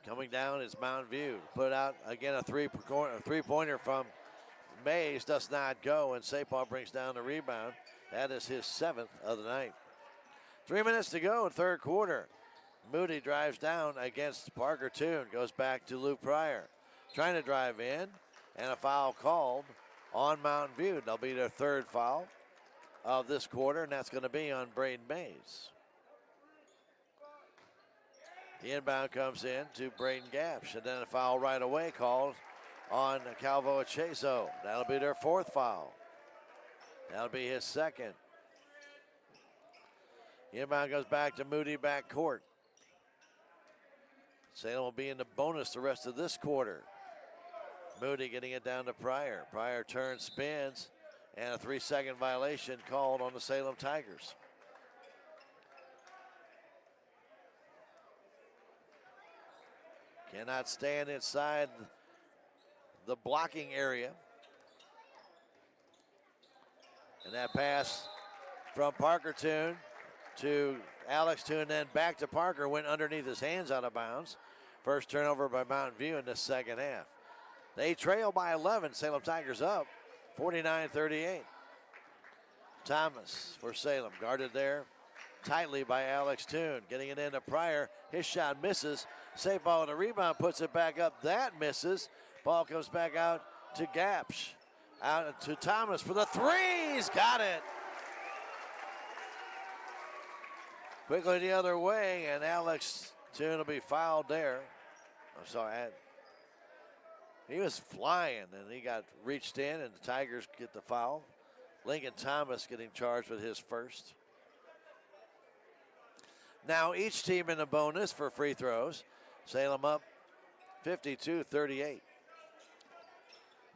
Coming down is Mountain View. Put out again a three-pointer from Mays, does not go, and Sapong brings down the rebound. That is his 7th of the night. 3 minutes to go in third quarter. Moody drives down against Parker Toon, goes back to Luke Pryor. Trying to drive in, and a foul called on Mountain View. That'll be their third foul of this quarter, and that's going to be on Braden Mays. The inbound comes in to Braden Gapsh, and then a foul right away called on Calvo Echezo. That'll be their fourth foul. That'll be his second. The inbound goes back to Moody back court. Salem will be in the bonus the rest of this quarter. Moody getting it down to Pryor. Pryor turns, spins, and a 3-second violation called on the Salem Tigers. Cannot stand inside the blocking area. And that pass from Parker Toon to Alex Toon, then back to Parker, went underneath his hands out of bounds. First turnover by Mountain View in the second half. They trail by 11. Salem Tigers up 49-38. Thomas for Salem, guarded there tightly by Alex Toon. Getting it into Pryor. His shot misses. Safe ball with a rebound, puts it back up. That misses. Ball comes back out to Gapsh. Out to Thomas for the three. He's got it. Quickly the other way, and Alex Toon will be fouled there. I'm sorry. He was flying, and he got reached in, and the Tigers get the foul. Lincoln Thomas getting charged with his first. Now each team in the bonus for free throws. Salem up 52-38.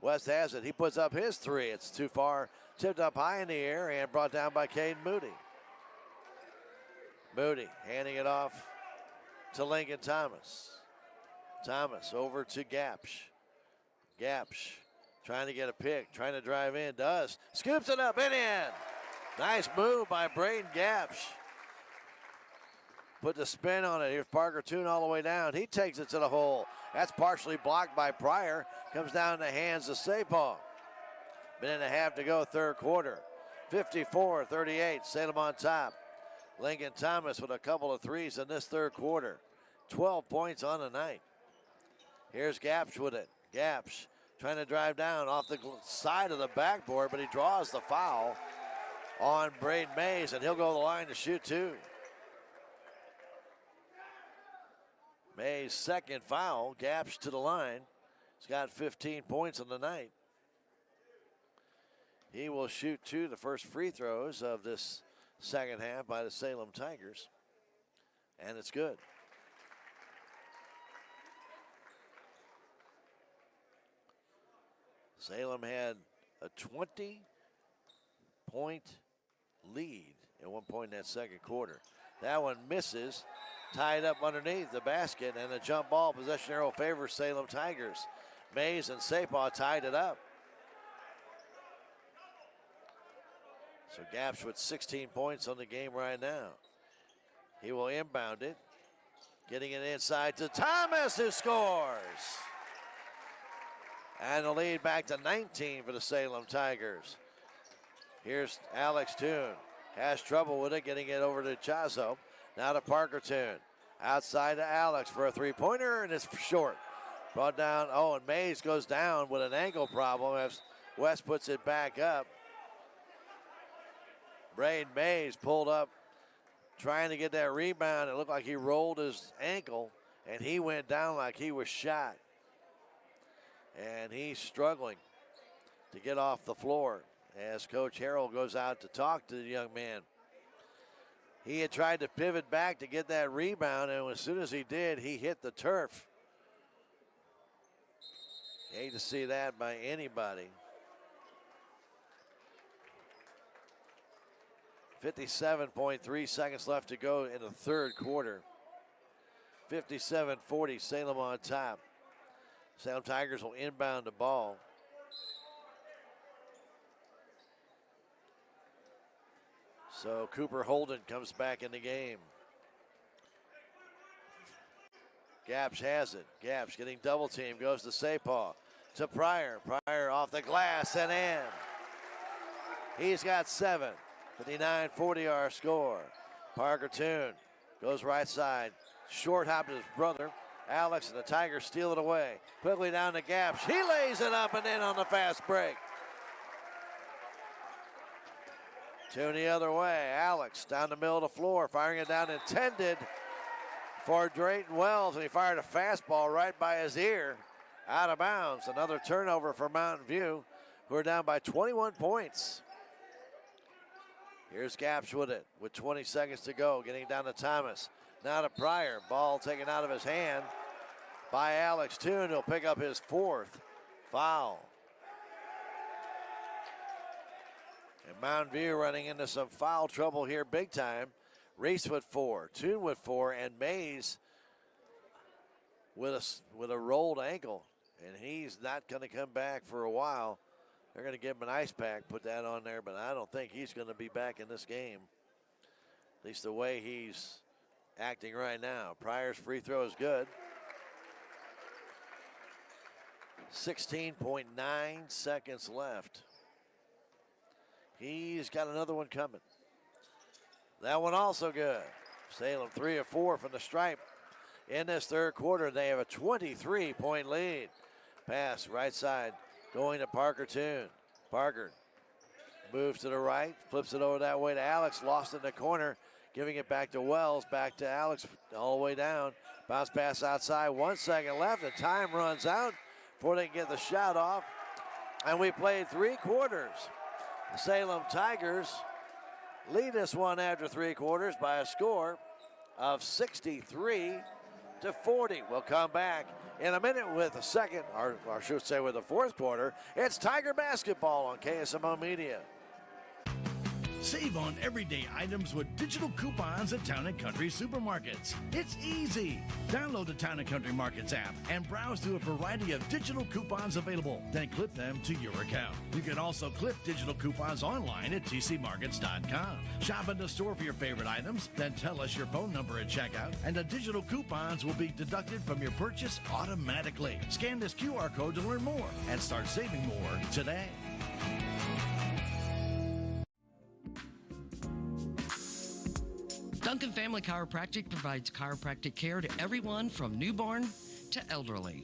West has it. He puts up his three. It's too far. Tipped up high in the air and brought down by Caden Moody. Moody handing it off to Lincoln Thomas. Thomas over to Gapsh. Gapsh trying to get a pick, trying to drive in, does. Scoops it up and in. Nice move by Braden Gapsh. Put the spin on it. Here's Parker Toon all the way down. He takes it to the hole. That's partially blocked by Pryor. Comes down in the hands of Sapong. Minute and a half to go, third quarter. 54-38, Salem on top. Lincoln Thomas with a couple of threes in this third quarter. 12 points on the night. Here's Gapsh with it. Gapsh trying to drive down off the side of the backboard, but he draws the foul on Braden Mays, and he'll go to the line to shoot two. Mays' second foul. Gapsh to the line. He's got 15 points on the night. He will shoot two, the first free throws of this second half by the Salem Tigers, and it's good. Salem had a 20-point lead at one point in that second quarter. That one misses, tied up underneath the basket, and a jump ball. Possession arrow favors Salem Tigers. Mays and Sapong tied it up. So Gaps with 16 points on the game right now. He will inbound it. Getting it inside to Thomas, who scores. And the lead back to 19 for the Salem Tigers. Here's Alex Toon. Has trouble with it, getting it over to Chazo. Now to Parker Toon. Outside to Alex for a three-pointer, and it's short. Brought down, and Mays goes down with an ankle problem as West puts it back up. Braden Mays pulled up trying to get that rebound. It looked like he rolled his ankle, and he went down like he was shot. And he's struggling to get off the floor as Coach Harrell goes out to talk to the young man. He had tried to pivot back to get that rebound, and as soon as he did, he hit the turf. Hate to see that by anybody. 57.3 seconds left to go in the third quarter. 57-40, Salem on top. Salem Tigers will inbound the ball. So Cooper Holden comes back in the game. Gaps has it. Gaps getting double team, goes to Sapah. To Pryor. Pryor off the glass and in. He's got 7. 59-40 our score. Parker Toon goes right side. Short hop to his brother. Alex and the Tigers steal it away. Quickly down to Gaps. He lays it up and in on the fast break. Toon the other way. Alex down the middle of the floor, firing it down intended for Drayton Wells, and he fired a fastball right by his ear. Out of bounds. Another turnover for Mountain View, who are down by 21 points. Here's Gaps with it, with 20 seconds to go, getting down to Thomas. Now to Pryor. Ball taken out of his hand by Alex Toon. He'll pick up his 4th foul. And Mountain View running into some foul trouble here big time. Reese with 4, Toon with 4, and Mays with a rolled ankle. And he's not going to come back for a while. They're going to give him an ice pack, put that on there, but I don't think he's going to be back in this game. At least the way he's acting right now. Pryor's free throw is good. 16.9 seconds left. He's got another one coming. That one also good. Salem 3 of 4 from the stripe. In this third quarter, they have a 23-point lead. Pass right side going to Parker Toon. Parker moves to the right, flips it over that way to Alex. Lost in the corner, giving it back to Wells. Back to Alex all the way down. Bounce pass outside. 1 second left. The time runs out before they can get the shot off. And we played 3 quarters. The Salem Tigers lead this one after 3 quarters by a score of 63-40. We'll come back in a minute with the second, or I should say with the fourth quarter. It's Tiger basketball on KSMO Media. Save on everyday items with digital coupons at Town & Country Supermarkets. It's easy. Download the Town & Country Markets app and browse through a variety of digital coupons available. Then clip them to your account. You can also clip digital coupons online at tcmarkets.com. Shop in the store for your favorite items, then tell us your phone number at checkout, and the digital coupons will be deducted from your purchase automatically. Scan this QR code to learn more and start saving more today. Duncan Family Chiropractic provides chiropractic care to everyone from newborn to elderly.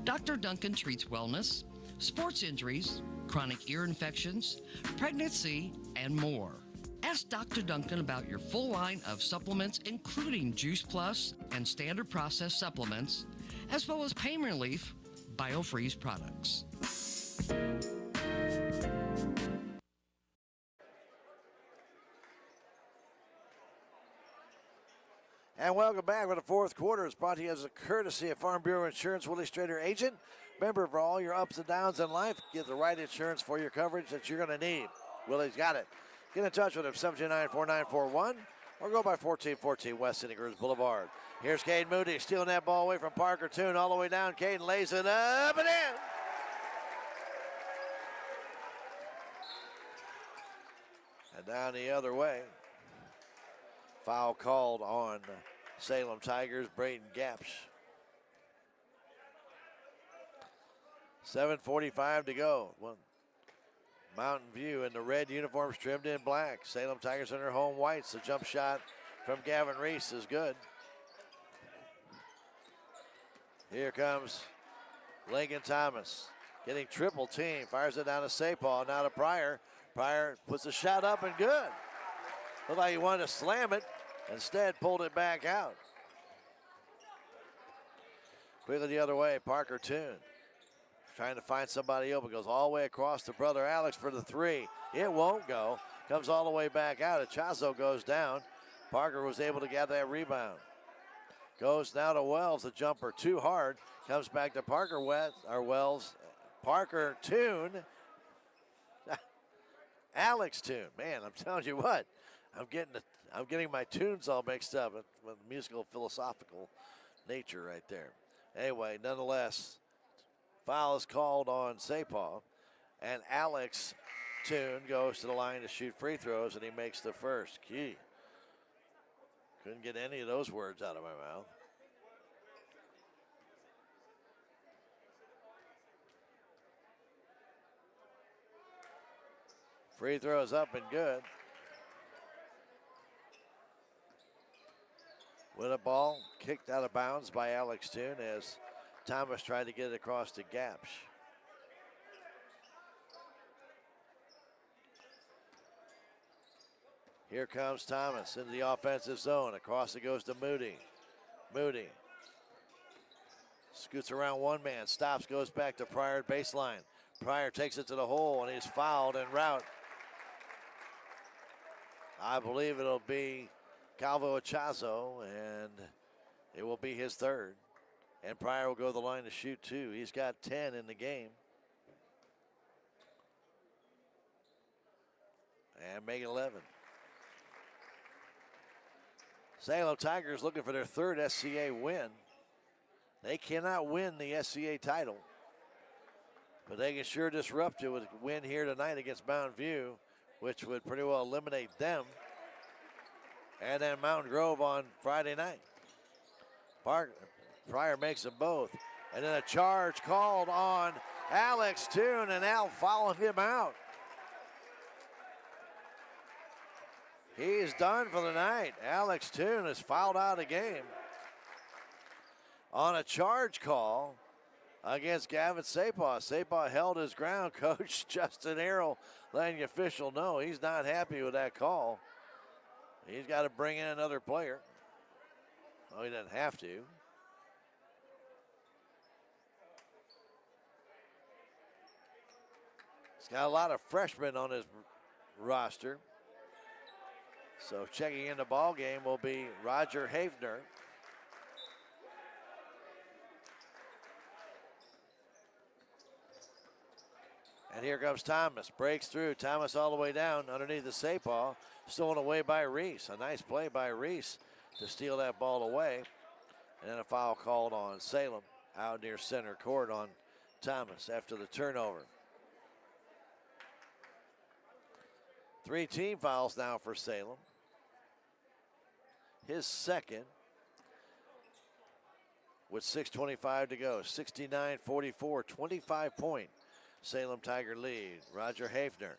Dr. Duncan treats wellness, sports injuries, chronic ear infections, pregnancy, and more. Ask Dr. Duncan about your full line of supplements, including Juice Plus and standard process supplements, as well as pain relief, BioFreeze products. And welcome back with the fourth quarter. It's brought to you as a courtesy of Farm Bureau Insurance, Willie Strader agent. Remember, for all your ups and downs in life, get the right insurance for your coverage that you're going to need. Willie's got it. Get in touch with him, 729-4941, or go by 1414 West City Cruz Boulevard. Here's Caden Moody stealing that ball away from Parker Toon all the way down. Caden lays it up and in. And down the other way. Foul called on Salem Tigers, Braden Gapsch. 7:45 to go. Mountain View in the red uniforms trimmed in black. Salem Tigers in their home whites. The jump shot from Gavin Reese is good. Here comes Lincoln Thomas getting triple team. Fires it down to Sapal, now to Pryor. Pryor puts a shot up and good. Looked like he wanted to slam it. Instead, pulled it back out. Quickly the other way, Parker Toon. Trying to find somebody open. Goes all the way across to brother Alex for the three. It won't go. Comes all the way back out. Echazo goes down. Parker was able to get that rebound. Goes now to Wells. The jumper too hard. Comes back to Parker Wells. Parker Toon. Alex Toon. Man, I'm telling you what. I'm getting my tunes all mixed up with musical philosophical nature right there. Anyway, nonetheless, foul is called on Sapal, and Alex Toon goes to the line to shoot free throws, and he makes the first. Key. Couldn't get any of those words out of my mouth. Free throws up and good. With a ball kicked out of bounds by Alex Toon as Thomas tried to get it across to Gapsch. Here comes Thomas into the offensive zone. Across it goes to Moody. Moody scoots around one man, stops, goes back to Pryor at baseline. Pryor takes it to the hole, and he's fouled en route. I believe it'll be Calvo Echazo, and it will be his third. And Pryor will go to the line to shoot two. He's got 10 in the game. And make it 11. Salem Tigers looking for their third SCA win. They cannot win the SCA title, but they can sure disrupt it with a win here tonight against Mountain View, which would pretty well eliminate them. And then Mountain Grove on Friday night. Pryor makes them both. And then a charge called on Alex Toon, and Al following him out. He's done for the night. Alex Toon is fouled out of the game on a charge call against Gavin Sapah. Sapah held his ground. Coach Justin Harrell letting the official know he's not happy with that call. He's got to bring in another player. Well, he doesn't have to. He's got a lot of freshmen on his roster. So checking in the ball game will be Roger Havner. And here comes Thomas, breaks through. Thomas all the way down underneath the Sapah, stolen away by Reese. A nice play by Reese to steal that ball away. And then a foul called on Salem out near center court on Thomas after the turnover. 3 team fouls now for Salem. His second with 6:25 to go. 69-44, 25-point Salem Tiger lead. Roger Hafner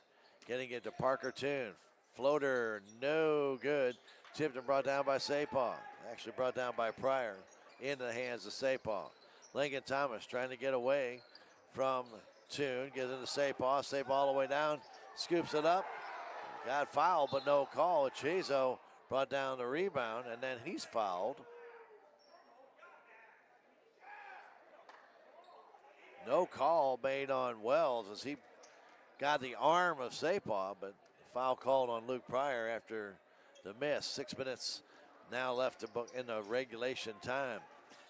getting it to Parker Toon. Floater, no good. Tipped and brought down by Sapah. Actually brought down by Pryor into the hands of Sapah. Lincoln Thomas trying to get away from Toon. Gets into Sapah. Sapah all the way down. Scoops it up. Got fouled, but no call. Echazo brought down the rebound, and then he's fouled. No call made on Wells as he got the arm of Sapah, but foul called on Luke Pryor after the miss. 6 minutes now left in the regulation time.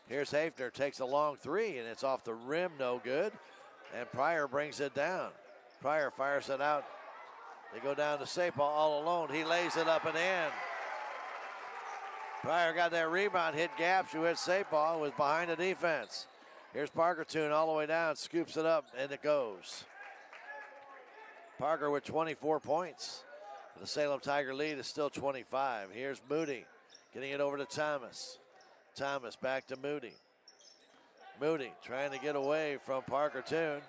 Here's Hafner, takes a long three, and it's off the rim, no good. And Pryor brings it down. Pryor fires it out. They go down to Sapah all alone. He lays it up and in. Pryor got that rebound, hit Gapsch, who hit Sapah, was behind the defense. Here's Parker Toon all the way down, scoops it up, and it goes. Parker with 24 points. The Salem Tiger lead is still 25. Here's Moody getting it over to Thomas. Thomas back to Moody. Moody trying to get away from Parker Toon.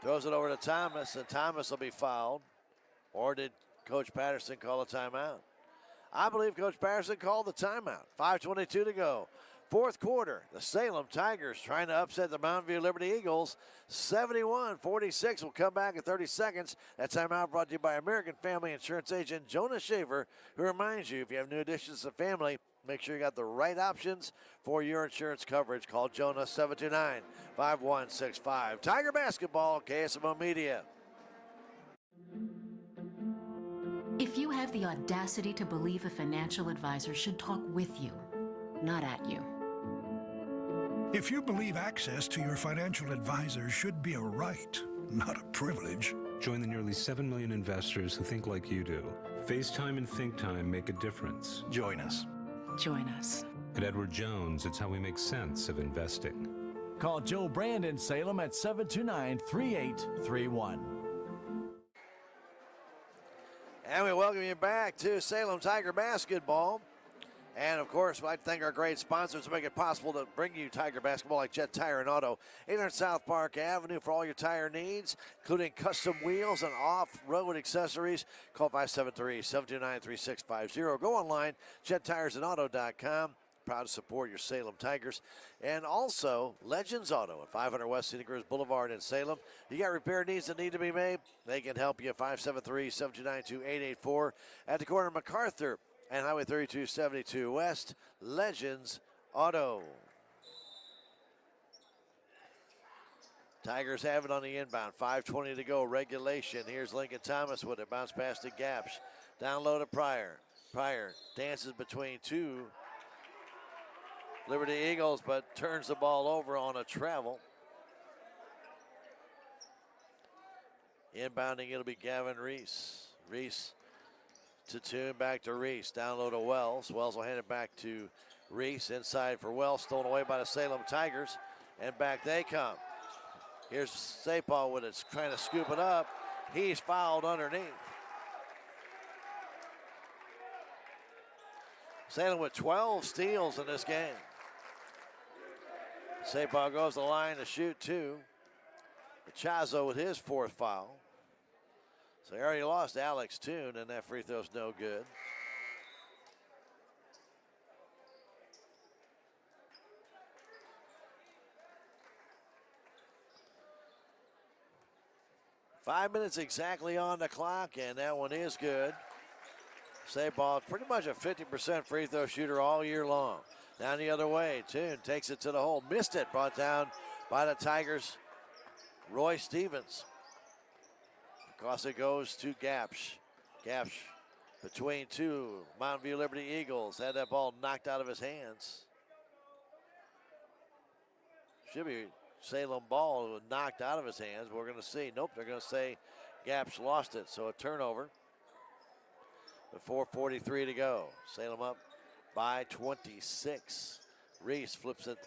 Throws it over to Thomas, and Thomas will be fouled. Or did Coach Patterson call a timeout? I believe Coach Patterson called the timeout. 5:22 to go. Fourth quarter, the Salem Tigers trying to upset the Mountain View Liberty Eagles. 71-46 will come back in 30 seconds. That timeout brought to you by American Family Insurance agent Jonah Shaver, who reminds you if you have new additions to family, make sure you got the right options for your insurance coverage. Call Jonah 729-5165. Tiger basketball, KSMO Media. If you have the audacity to believe a financial advisor should talk with you, not at you. If you believe access to your financial advisor should be a right, not a privilege. Join the nearly 7 million investors who think like you do. FaceTime and Think Time make a difference. Join us. Join us. At Edward Jones, it's how we make sense of investing. Call Joe Brand in Salem at 729-3831. And we welcome you back to Salem Tiger basketball. And, of course, I'd like to thank our great sponsors to make it possible to bring you Tiger basketball like Jet Tire and Auto. 800 South Park Avenue for all your tire needs, including custom wheels and off-road accessories. Call 573-729-3650. Go online, jettiresandauto.com. Proud to support your Salem Tigers. And also, Legends Auto at 500 West Scenic Rivers Boulevard in Salem. You got repair needs that need to be made, they can help you. 573-729-2884 at the corner of MacArthur and Highway 3272 West, Legends Auto. Tigers have it on the inbound. 5:20 to go, regulation. Here's Lincoln Thomas with it. Bounce pass to Gapsch. Down low to Pryor. Pryor dances between two Liberty Eagles, but turns the ball over on a travel. Inbounding, it'll be Gavin Reese. Reese to Toon, back to Reese. Down low to Wells. Wells will hand it back to Reese. Inside for Wells, stolen away by the Salem Tigers. And back they come. Here's Sapal with it, trying to scoop it up. He's fouled underneath. Salem with 12 steals in this game. Sapal goes to the line to shoot two. Chazo with his fourth foul. So he already lost Alex Toon, and that free throw's no good. Five minutes exactly on the clock, and that one is good. Sapal, pretty much a 50% free throw shooter all year long. Down the other way, Toon takes it to the hole, missed it, brought down by the Tigers, Roy Stevens. Across it goes to Gapsch. Gapsch between two Mountain View Liberty Eagles. Had that ball knocked out of his hands. Should be Salem ball knocked out of his hands. We're going to see. Nope, they're going to say Gapsch lost it. So a turnover. With 4:43 to go. Salem up by 26. Reese flips it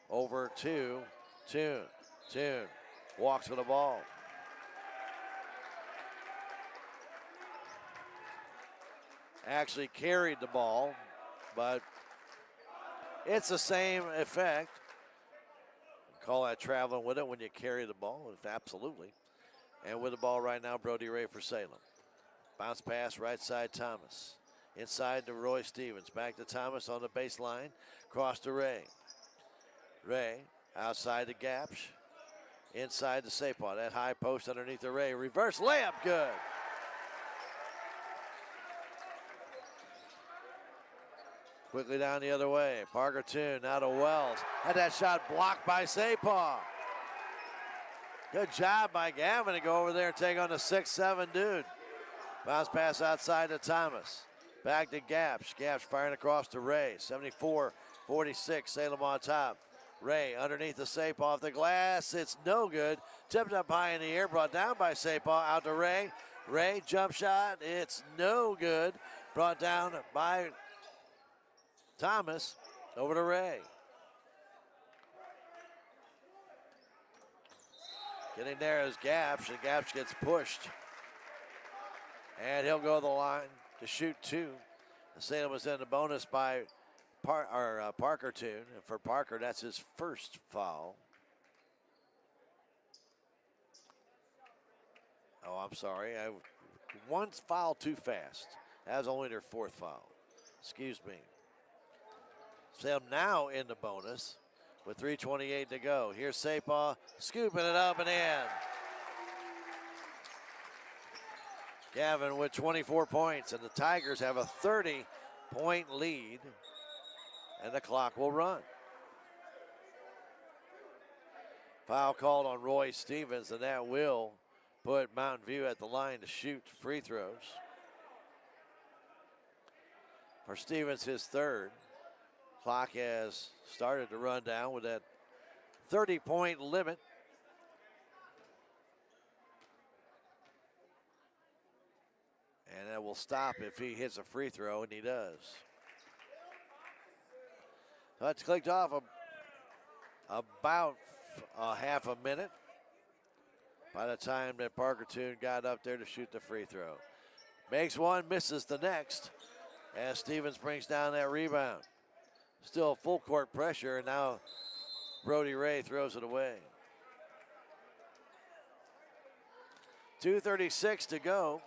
over to Toon. Toon walks with the ball. Actually carried the ball, but it's the same effect. Call that traveling with it when you carry the ball, absolutely. And with the ball right now, Brody Ray for Salem. Bounce pass, right side Thomas. Inside to Roy Stevens, back to Thomas on the baseline. Cross to Ray. Ray outside to Gapsch. Inside to Sapon, that high post underneath the Ray. Reverse layup, good. Quickly down the other way. Parker Toon now to Wells. Had that shot blocked by Sapon. Good job by Gavin to go over there and take on the 6'7" dude. Bounce pass outside to Thomas. Back to Gapsch. Gapsch firing across to Ray. 74-46, Salem on top. Ray underneath the Sapon off the glass. It's no good. Tipped up high in the air, brought down by Sapon. Out to Ray. Ray, jump shot. It's no good. Brought down by Thomas. Over to Ray. Getting there is Gapsch, and Gapsch gets pushed. And he'll go to the line to shoot 2. Salem was in the bonus by Parker Toon. And for Parker, that's his first foul. Oh, I'm sorry. One foul too fast. That was only their 4th foul. Excuse me. Salem now in the bonus with 3:28 to go. Here's Sapah scooping it up and in. Gavin with 24 points, and the Tigers have a 30-point lead, and the clock will run. Foul called on Roy Stevens, and that will put Mountain View at the line to shoot free throws. For Stevens, his 3rd. Clock has started to run down with that 30-point limit. And that will stop if he hits a free throw, and he does. So it's clicked off about a half a minute by the time that Parker Toon got up there to shoot the free throw. Makes one, misses the next, as Stevens brings down that rebound. Still full court pressure, and now Brody Ray throws it away. 2:36 to go.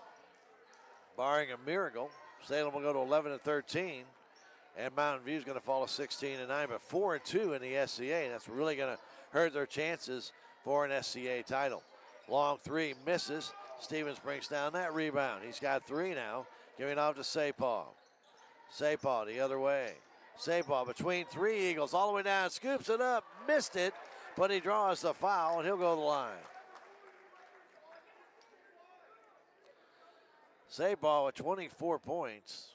Barring a miracle, Salem will go to 11-13, and Mountain View is going to fall to 16-9, but 4-2 in the SCA. That's really going to hurt their chances for an SCA title. Long 3 misses. Stevens brings down that rebound. He's got 3 now, giving off to Sapah. Sapah the other way. Sapah between 3 Eagles, all the way down, scoops it up, missed it, but he draws the foul, and he'll go to the line. Sapah with 24 points.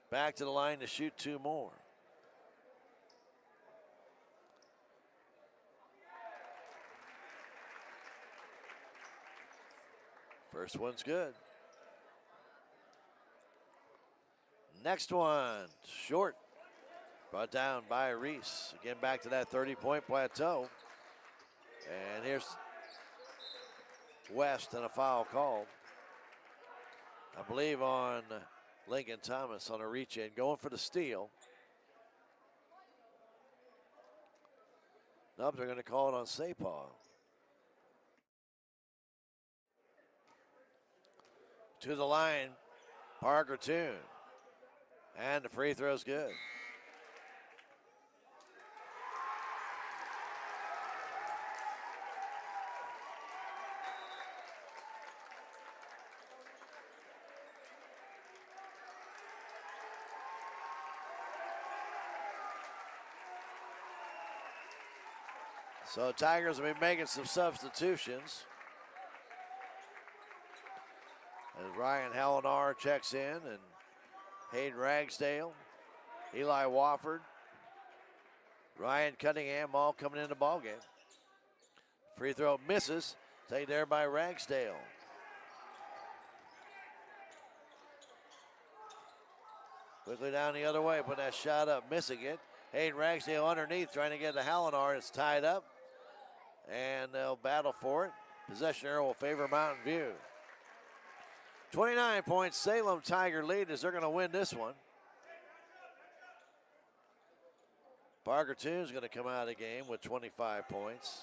Back to the line to shoot 2 more. First one's good. Next one, short. Brought down by Reese. Again, back to that 30-point plateau. And here's West and a foul called. I believe on Lincoln Thomas on a reach in, going for the steal. Nope, they're going to call it on Sapah. To the line, Parker Toon. And the free throw's good. So Tigers will be making some substitutions. As Ryan Hallinar checks in, and Hayden Ragsdale, Eli Wofford, Ryan Cunningham all coming in the ballgame. Free throw misses, taken there by Ragsdale. Quickly down the other way, put that shot up, missing it. Hayden Ragsdale underneath, trying to get to Hallinar. It's tied up, and they'll battle for it. Possession arrow will favor Mountain View. 29 points, Salem Tiger lead as they're going to win this one. Parker Toon's going to come out of the game with 25 points.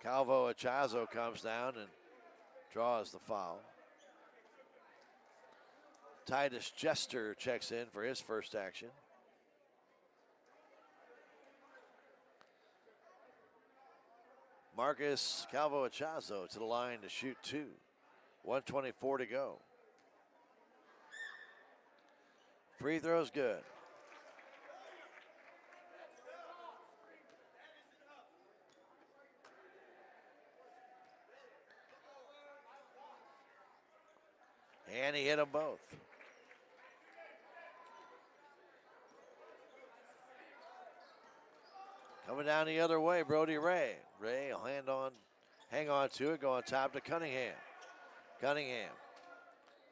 Calvo Achazo comes down and draws the foul. Titus Jester checks in for his first action. Marcus Calvo Achazo to the line to shoot 2. 1:24 to go. Free throw's good. And he hit them both. Coming down the other way, Brody Ray. Ray will hang on to it, go on top to Cunningham. Cunningham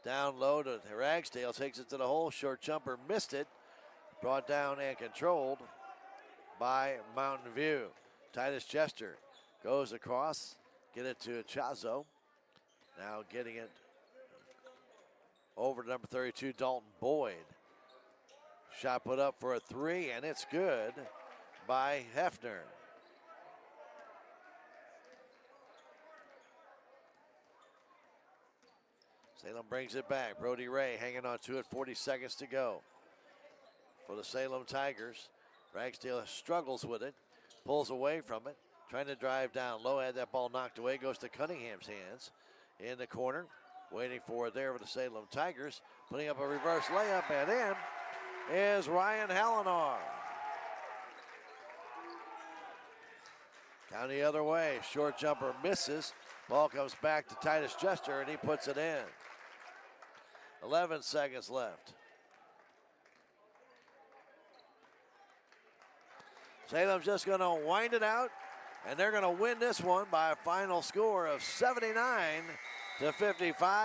down low to Ragsdale, takes it to the hole. Short jumper, missed it. Brought down and controlled by Mountain View. Titus Chester goes across, get it to Chazo. Now getting it over to number 32, Dalton Boyd. Shot put up for a three, and it's good by Hefner. Salem brings it back. Brody Ray hanging on to it, 40 seconds to go. For the Salem Tigers, Ragsdale struggles with it, pulls away from it, trying to drive down low, had that ball knocked away, goes to Cunningham's hands in the corner, waiting for it there for the Salem Tigers, putting up a reverse layup, and in is Ryan Hallinar. Count the other way, short jumper misses, ball comes back to Titus Jester, and he puts it in. 11 seconds left. Salem's just going to wind it out, and they're going to win this one by a final score of 79-55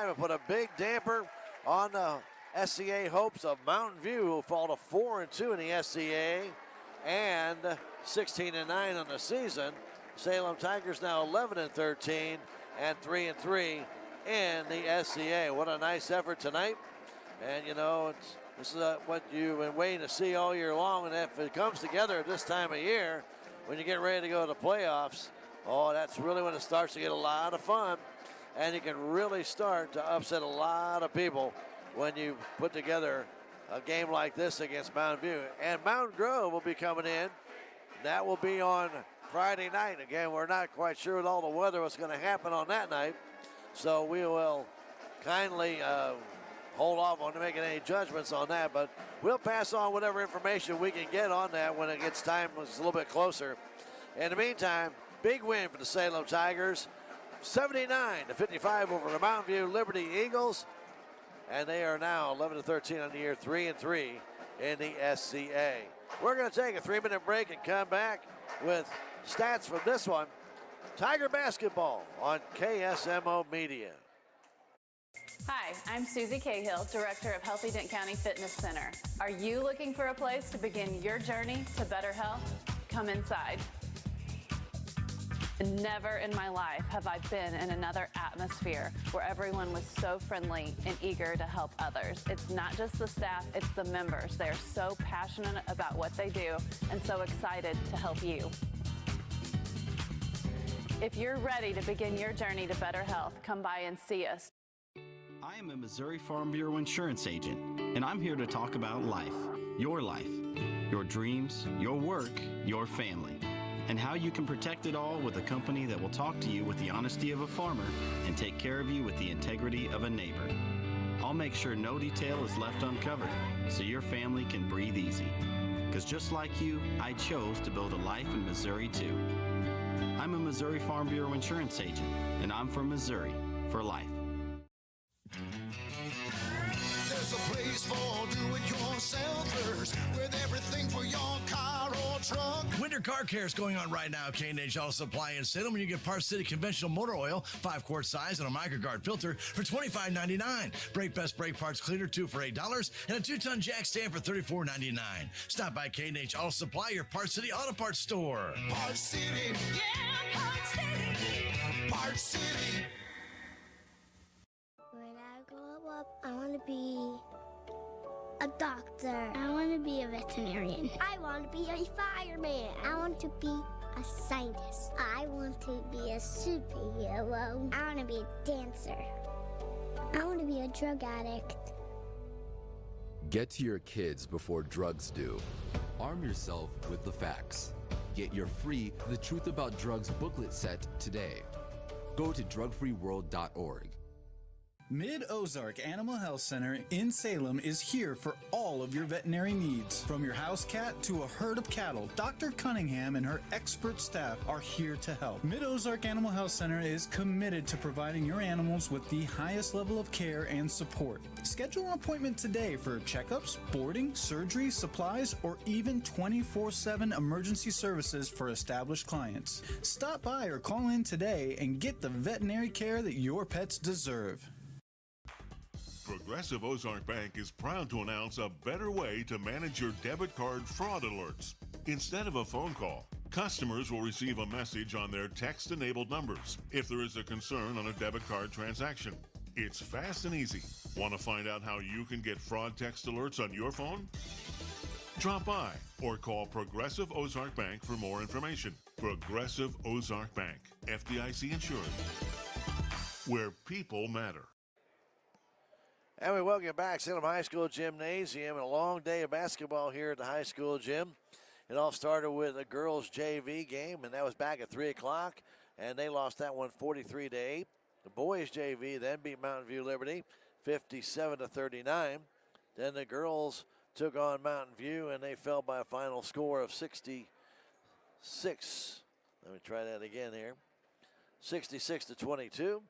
and put a big damper on the SCA hopes of Mountain View, who fall to 4-2 in the SCA and 16-9 on the season. Salem Tigers now 11-13 and 3-3 in the SCA. What a nice effort tonight. And you know, this is what you've been waiting to see all year long. And if it comes together at this time of year, when you get ready to go to the playoffs, oh, that's really when it starts to get a lot of fun. And you can really start to upset a lot of people when you put together a game like this against Mountain View. And Mountain Grove will be coming in. That will be on Friday night. Again, we're not quite sure with all the weather what's going to happen on that night. So we will kindly hold off on making any judgments on that, but we'll pass on whatever information we can get on that when it gets time, it's a little bit closer. In the meantime, big win for the Salem Tigers, 79-55 over the Mountain View Liberty Eagles, and they are now 11-13 on the year, 3-3 in the SCA. We're going to take a 3-minute break and come back with stats from this one. Tiger basketball on KSMO Media. Hi, I'm Susie Cahill, Director of Healthy Dent County Fitness Center. Are you looking for a place to begin your journey to better health? Come inside. Never in my life have I been in another atmosphere where everyone was so friendly and eager to help others. It's not just the staff, it's the members. They're so passionate about what they do and so excited to help you. If you're ready to begin your journey to better health, come by and see us. I am a Missouri Farm Bureau insurance agent, and I'm here to talk about life, your dreams, your work, your family, and how you can protect it all with a company that will talk to you with the honesty of a farmer and take care of you with the integrity of a neighbor. I'll make sure no detail is left uncovered so your family can breathe easy. Because just like you, I chose to build a life in Missouri too. I'm a Missouri Farm Bureau insurance agent, and I'm from Missouri for life. There's a place for do-it-yourselfers with everything for your car or truck. Winter car care is going on right now. K&H Auto Supply in Salem, when you get Park City conventional motor oil, 5-quart size, and a microguard filter for $25.99. Brake Best brake parts cleaner, 2 for $8, and a 2-ton jack stand for $34.99. Stop by K&H Auto Supply, your Park City auto parts store. Park City, yeah, Park City, Park City. When I grow up, I want to be a doctor. I want to be a veterinarian. I want to be a fireman. I want to be a scientist. I want to be a superhero. I want to be a dancer. I want to be a drug addict. Get to your kids before drugs do. Arm yourself with the facts. Get your free The Truth About Drugs booklet set today. Go to drugfreeworld.org. Mid-Ozark Animal Health Center in Salem is here for all of your veterinary needs. From your house cat to a herd of cattle, Dr. Cunningham and her expert staff are here to help. Mid-Ozark Animal Health Center is committed to providing your animals with the highest level of care and support. Schedule an appointment today for checkups, boarding, surgery, supplies, or even 24/7 emergency services for established clients. Stop by or call in today and get the veterinary care that your pets deserve. Progressive Ozark Bank is proud to announce a better way to manage your debit card fraud alerts. Instead of a phone call, Customers will receive a message on their text-enabled numbers if there is a concern on a debit card transaction. It's fast and easy. Want to find out how you can get fraud text alerts on your phone? Drop by or call Progressive Ozark Bank for more information. Progressive Ozark Bank, FDIC insured, where people matter. And we welcome you back, Salem High School Gymnasium, and a long day of basketball here at the high school gym. It all started with a girls' JV game, and that was back at 3 o'clock, and they lost that one 43-8. The boys' JV then beat Mountain View Liberty 57-39. Then the girls took on Mountain View, and they fell by a final score of 66. Let me try that again here. 66-22.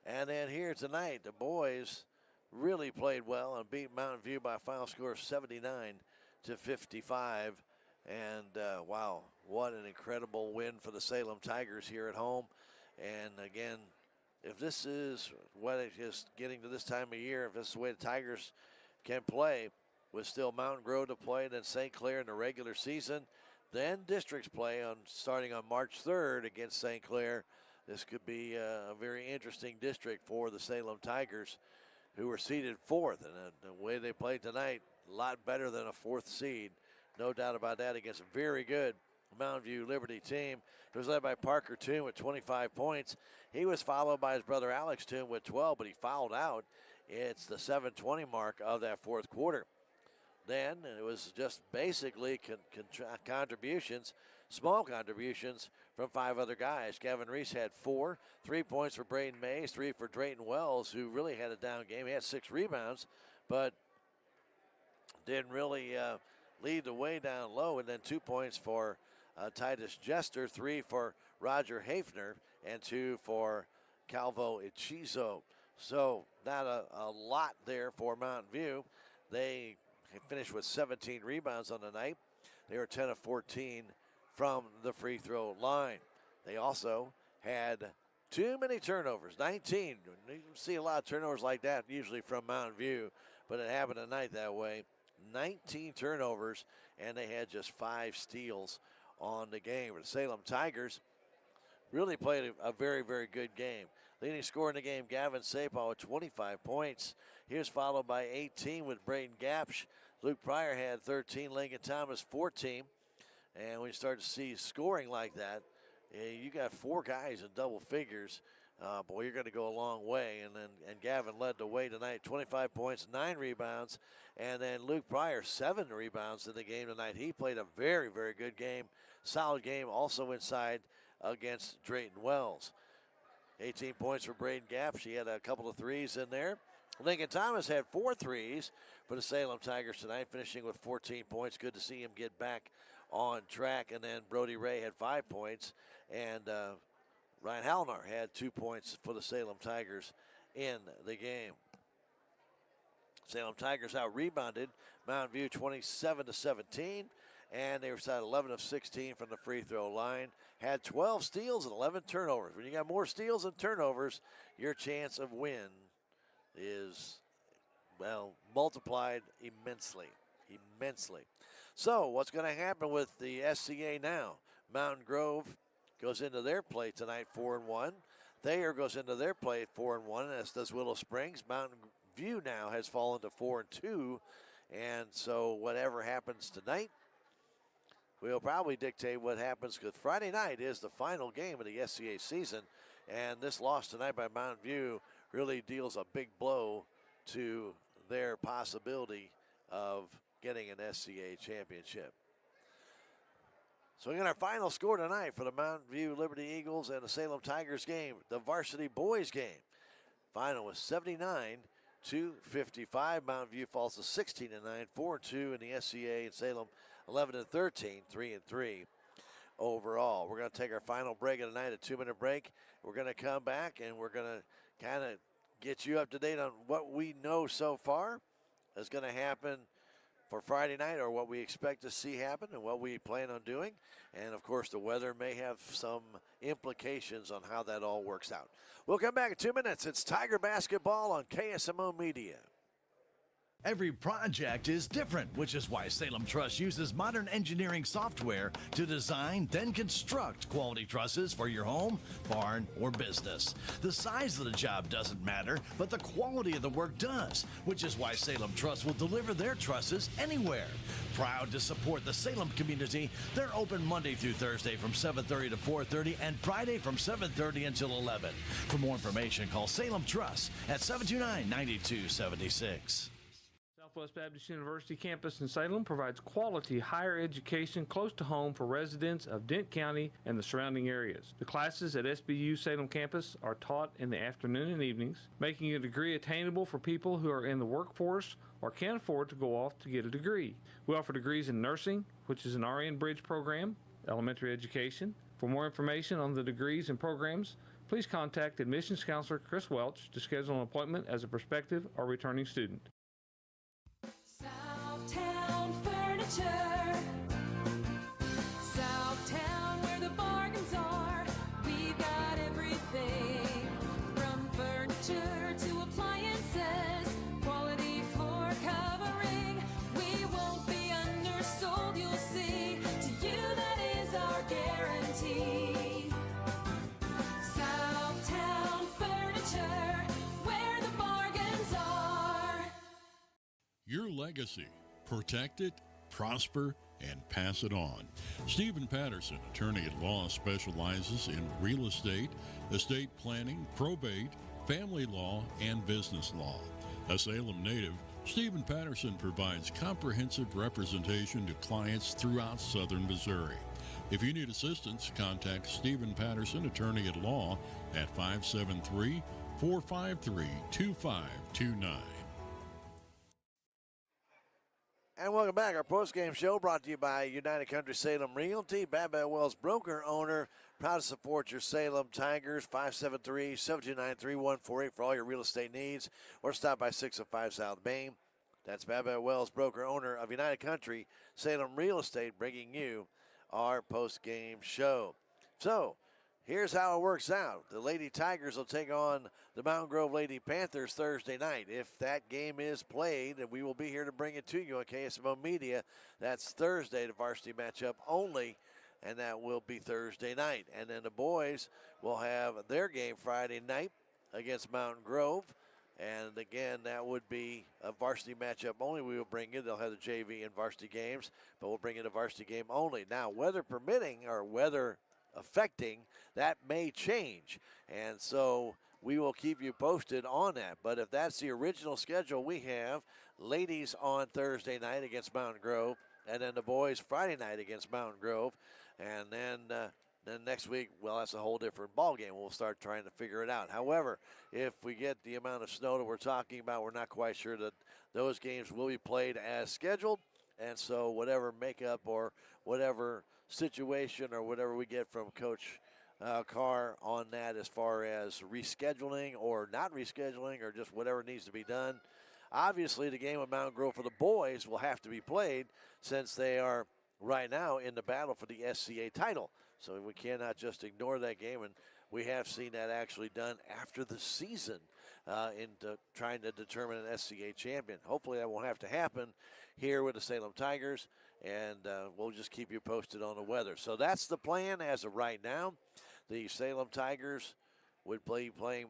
And then here tonight, the boys really played well and beat Mountain View by a final score of 79-55. And wow, what an incredible win for the Salem Tigers here at home. And again, if this is what it is getting to this time of year, if this is the way the Tigers can play, with still Mountain Grove to play, and then St. Clair in the regular season, then districts play starting on March 3rd against St. Clair. This could be a very interesting district for the Salem Tigers, who were seeded 4th. And the way they played tonight, a lot better than a 4th seed. No doubt about that, against a very good Mountain View Liberty team. It was led by Parker Toon with 25 points. He was followed by his brother Alex Toon with 12, but he fouled out. It's the 7:20 mark of that 4th quarter. Then it was just basically contributions, small contributions from 5 other guys. Kevin Reese had 4, 3 points for Braden Mays, 3 for Drayton Wells, who really had a down game. He had 6 rebounds, but didn't really lead the way down low. And then 2 points for Titus Jester, 3 for Roger Hafner, and 2 for Calvo Ichizo. So not a lot there for Mountain View. They finished with 17 rebounds on the night. They were 10 of 14 from the free throw line. They also had too many turnovers, 19. You see a lot of turnovers like that usually from Mountain View, but it happened tonight that way. 19 turnovers, and they had just 5 steals on the game. The Salem Tigers really played a very, very good game. Leading scorer in the game, Gavin Sapal with 25 points. He was followed by 18 with Braden Gapsch. Luke Pryor had 13, Lincoln Thomas 14. And when you start to see scoring like that, you got 4 guys in double figures. Boy, you're going to go a long way. And Gavin led the way tonight, 25 points, 9 rebounds. And then Luke Pryor, 7 rebounds in the game tonight. He played a very, very good game, solid game, also inside against Drayton Wells. 18 points for Braden Gapsch. He had a couple of threes in there. Lincoln Thomas had 4 threes for the Salem Tigers tonight, finishing with 14 points. Good to see him get back on track. And then Brody Ray had 5 points. And Ryan Hallnar had 2 points for the Salem Tigers in the game. Salem Tigers out-rebounded Mountain View 27-17. And they were shot 11 of 16 from the free throw line. Had 12 steals and 11 turnovers. When you got more steals and turnovers, your chance of win is, well, multiplied immensely. So what's going to happen with the SCA now? Mountain Grove goes into their play tonight 4-1. Thayer goes into their play 4-1, as does Willow Springs. Mountain View now has fallen to 4-2. And so whatever happens tonight will probably dictate what happens, because Friday night is the final game of the SCA season. And this loss tonight by Mountain View really deals a big blow to their possibility of getting an SCA championship. So we got our final score tonight for the Mountain View Liberty Eagles and the Salem Tigers game, the varsity boys game. Final was 79-55. Mountain View falls to 16-9, 4-2 in the SCA, and Salem 11-13, 3-3 overall. We're going to take our final break of the night, a 2-minute break. We're going to come back and we're going to kind of get you up to date on what we know so far is going to happen for Friday night, or what we expect to see happen and what we plan on doing. And of course, the weather may have some implications on how that all works out. We'll come back in 2 minutes. It's Tiger Basketball on KSMO Media. Every project is different, which is why Salem Truss uses modern engineering software to design, then construct quality trusses for your home, barn, or business. The size of the job doesn't matter, but the quality of the work does, which is why Salem Truss will deliver their trusses anywhere. Proud to support the Salem community, they're open Monday through Thursday from 7:30 to 4:30 and Friday from 7:30 until 11. For more information, call Salem Truss at 729-9276. Southwest Baptist University campus in Salem provides quality higher education close to home for residents of Dent County and the surrounding areas. The classes at SBU Salem campus are taught in the afternoon and evenings, making a degree attainable for people who are in the workforce or can't afford to go off to get a degree. We offer degrees in nursing, which is an RN Bridge program, elementary education. For more information on the degrees and programs, please contact admissions counselor Chris Welch to schedule an appointment as a prospective or returning student. Southtown Furniture. Southtown, where the bargains are. We've got everything from furniture to appliances. Quality floor covering. We won't be undersold, you'll see. To you, that is our guarantee. Southtown Furniture, where the bargains are. Your legacy. Protect it, prosper, and pass it on. Stephen Patterson, attorney at law, specializes in real estate, estate planning, probate, family law, and business law. A Salem native, Stephen Patterson provides comprehensive representation to clients throughout southern Missouri. If you need assistance, contact Stephen Patterson, attorney at law, at 573-453-2529. And welcome back. Our post-game show brought to you by United Country Salem Realty, Babette Wells broker owner. Proud to support your Salem Tigers. 573-729-3148 for all your real estate needs. Or stop by 605 South Main. That's Babette Wells broker owner of United Country Salem Real Estate, bringing you our post-game show. So, here's how it works out. The Lady Tigers will take on the Mountain Grove Lady Panthers Thursday night. If that game is played, and we will be here to bring it to you on KSMO Media, that's Thursday, the varsity matchup only, and that will be Thursday night. And then the boys will have their game Friday night against Mountain Grove. And again, that would be a varsity matchup only. We will bring you. They'll have the JV and varsity games, but we'll bring in a varsity game only. Now, weather permitting or weather affecting, that may change. And so we will keep you posted on that. But if that's the original schedule, we have ladies on Thursday night against Mountain Grove, and then the boys Friday night against Mountain Grove. And then next week, well, that's a whole different ball game. We'll start trying to figure it out. However, if we get the amount of snow that we're talking about, we're not quite sure that those games will be played as scheduled. And so whatever makeup or whatever situation or whatever we get from Coach Carr on that as far as rescheduling or not rescheduling or just whatever needs to be done. Obviously, the game of Mountain Grove for the boys will have to be played since they are right now in the battle for the SCA title. So we cannot just ignore that game, and we have seen that actually done after the season into trying to determine an SCA champion. Hopefully that won't have to happen here with the Salem Tigers, and we'll just keep you posted on the weather. So that's the plan as of right now. The Salem Tigers would be playing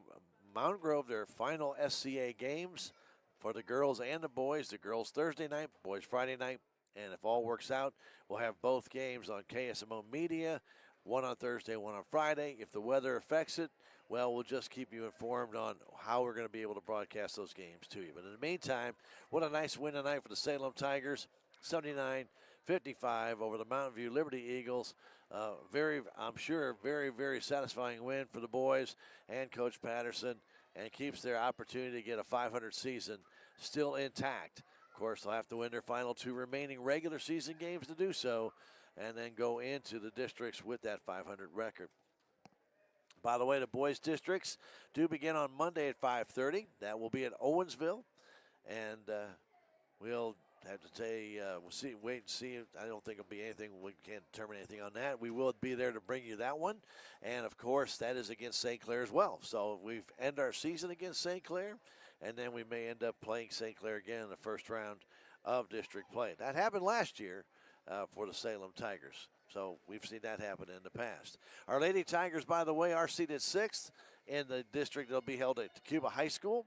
Mountain Grove, their final SCA games for the girls and the boys. The girls Thursday night, boys Friday night. And if all works out, we'll have both games on KSMO Media, one on Thursday, one on Friday. If the weather affects it, well, we'll just keep you informed on how we're going to be able to broadcast those games to you. But in the meantime, what a nice win tonight for the Salem Tigers, 79-55 over the Mountain View Liberty Eagles. I'm sure, very, very satisfying win for the boys and Coach Patterson, and keeps their opportunity to get a 500 season still intact. Of course, they'll have to win their final two remaining regular season games to do so, and then go into the districts with that 500 record. By the way, the boys' districts do begin on Monday at 5:30. That will be at Owensville, and we'll have to say, wait and see. I don't think it'll be anything. We can't determine anything on that. We will be there to bring you that one, and of course, that is against St. Clair as well. So we end our season against St. Clair, and then we may end up playing St. Clair again in the first round of district play. That happened last year for the Salem Tigers. So we've seen that happen in the past. Our Lady Tigers, by the way, are seated 6th in the district. They'll be held at Cuba High School.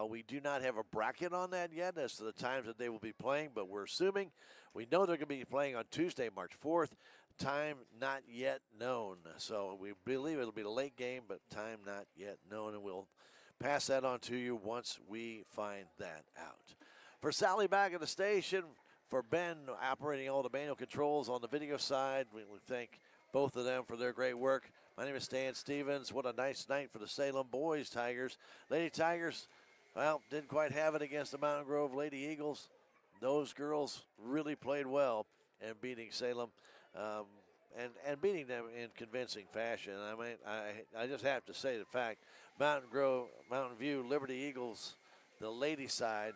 We do not have a bracket on that yet as to the times that they will be playing, but we're assuming. We know they're going to be playing on Tuesday, March 4th. Time not yet known. So we believe it'll be a late game, but time not yet known, and we'll pass that on to you once we find that out. For Sally back at the station, for Ben operating all the manual controls on the video side, we thank both of them for their great work. My name is Stan Stevens. What a nice night for the Salem boys Tigers. Lady Tigers, well, didn't quite have it against the Mountain Grove Lady Eagles. Those girls really played well in beating Salem and beating them in convincing fashion. I mean, I just have to say the fact, Mountain View, Liberty Eagles, the lady side,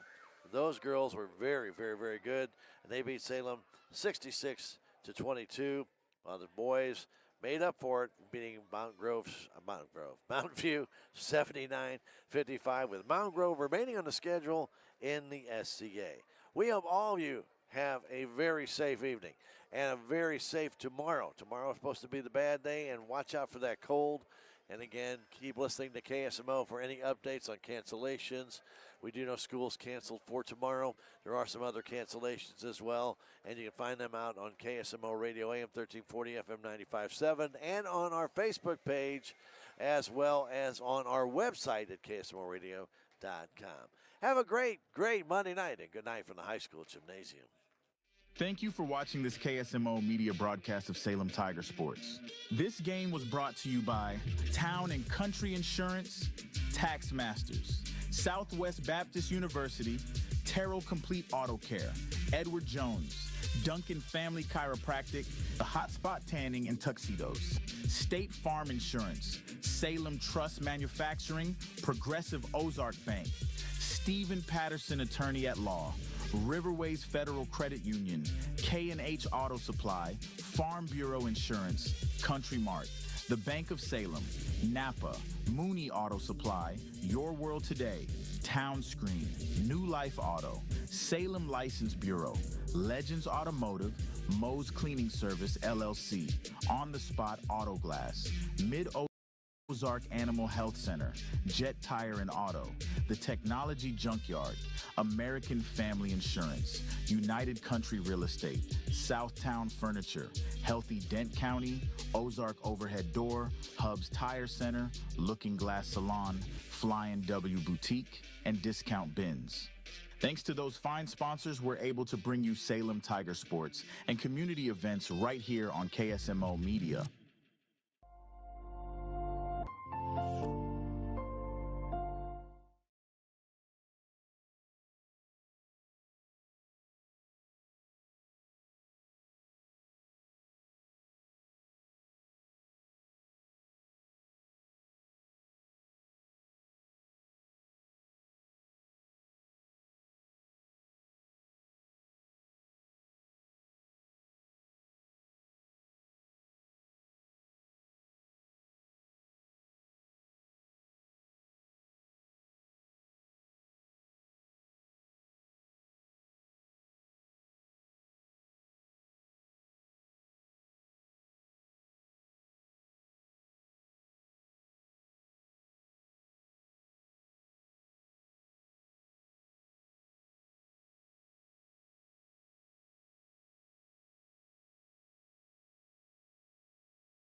those girls were very, very, very good, and they beat Salem 66-22, while the boys made up for it, beating Mountain View 79-55, with Mountain Grove remaining on the schedule in the SCA. We hope all of you have a very safe evening and a very safe tomorrow. Tomorrow is supposed to be the bad day, and watch out for that cold. And again, keep listening to KSMO for any updates on cancellations. We do know schools canceled for tomorrow. There are some other cancellations as well, and you can find them out on KSMO Radio AM 1340, FM 95.7, and on our Facebook page, as well as on our website at KSMORadio.com. Have a great, great Monday night, and good night from the high school gymnasium. Thank you for watching this KSMO media broadcast of Salem Tiger Sports. This game was brought to you by Town and Country Insurance, Tax Masters, Southwest Baptist University, Terrell Complete Auto Care, Edward Jones, Duncan Family Chiropractic, The Hot Spot Tanning and Tuxedos, State Farm Insurance, Salem Trust Manufacturing, Progressive Ozark Bank, Stephen Patterson Attorney at Law, Riverways Federal Credit Union, K&H Auto Supply, Farm Bureau Insurance, Country Mart, the Bank of Salem, Napa, Mooney Auto Supply, Your World Today, Town Screen, New Life Auto, Salem License Bureau, Legends Automotive, Moe's Cleaning Service, LLC, On the Spot Auto Glass, Mid-Ozark Animal Health Center, Jet Tire and Auto, The Technology Junkyard, American Family Insurance, United Country Real Estate, Southtown Furniture, Healthy Dent County, Ozark Overhead Door, Hubs Tire Center, Looking Glass Salon, Flying W Boutique, and Discount Bins. Thanks to those fine sponsors, we're able to bring you Salem Tiger Sports and community events right here on KSMO Media.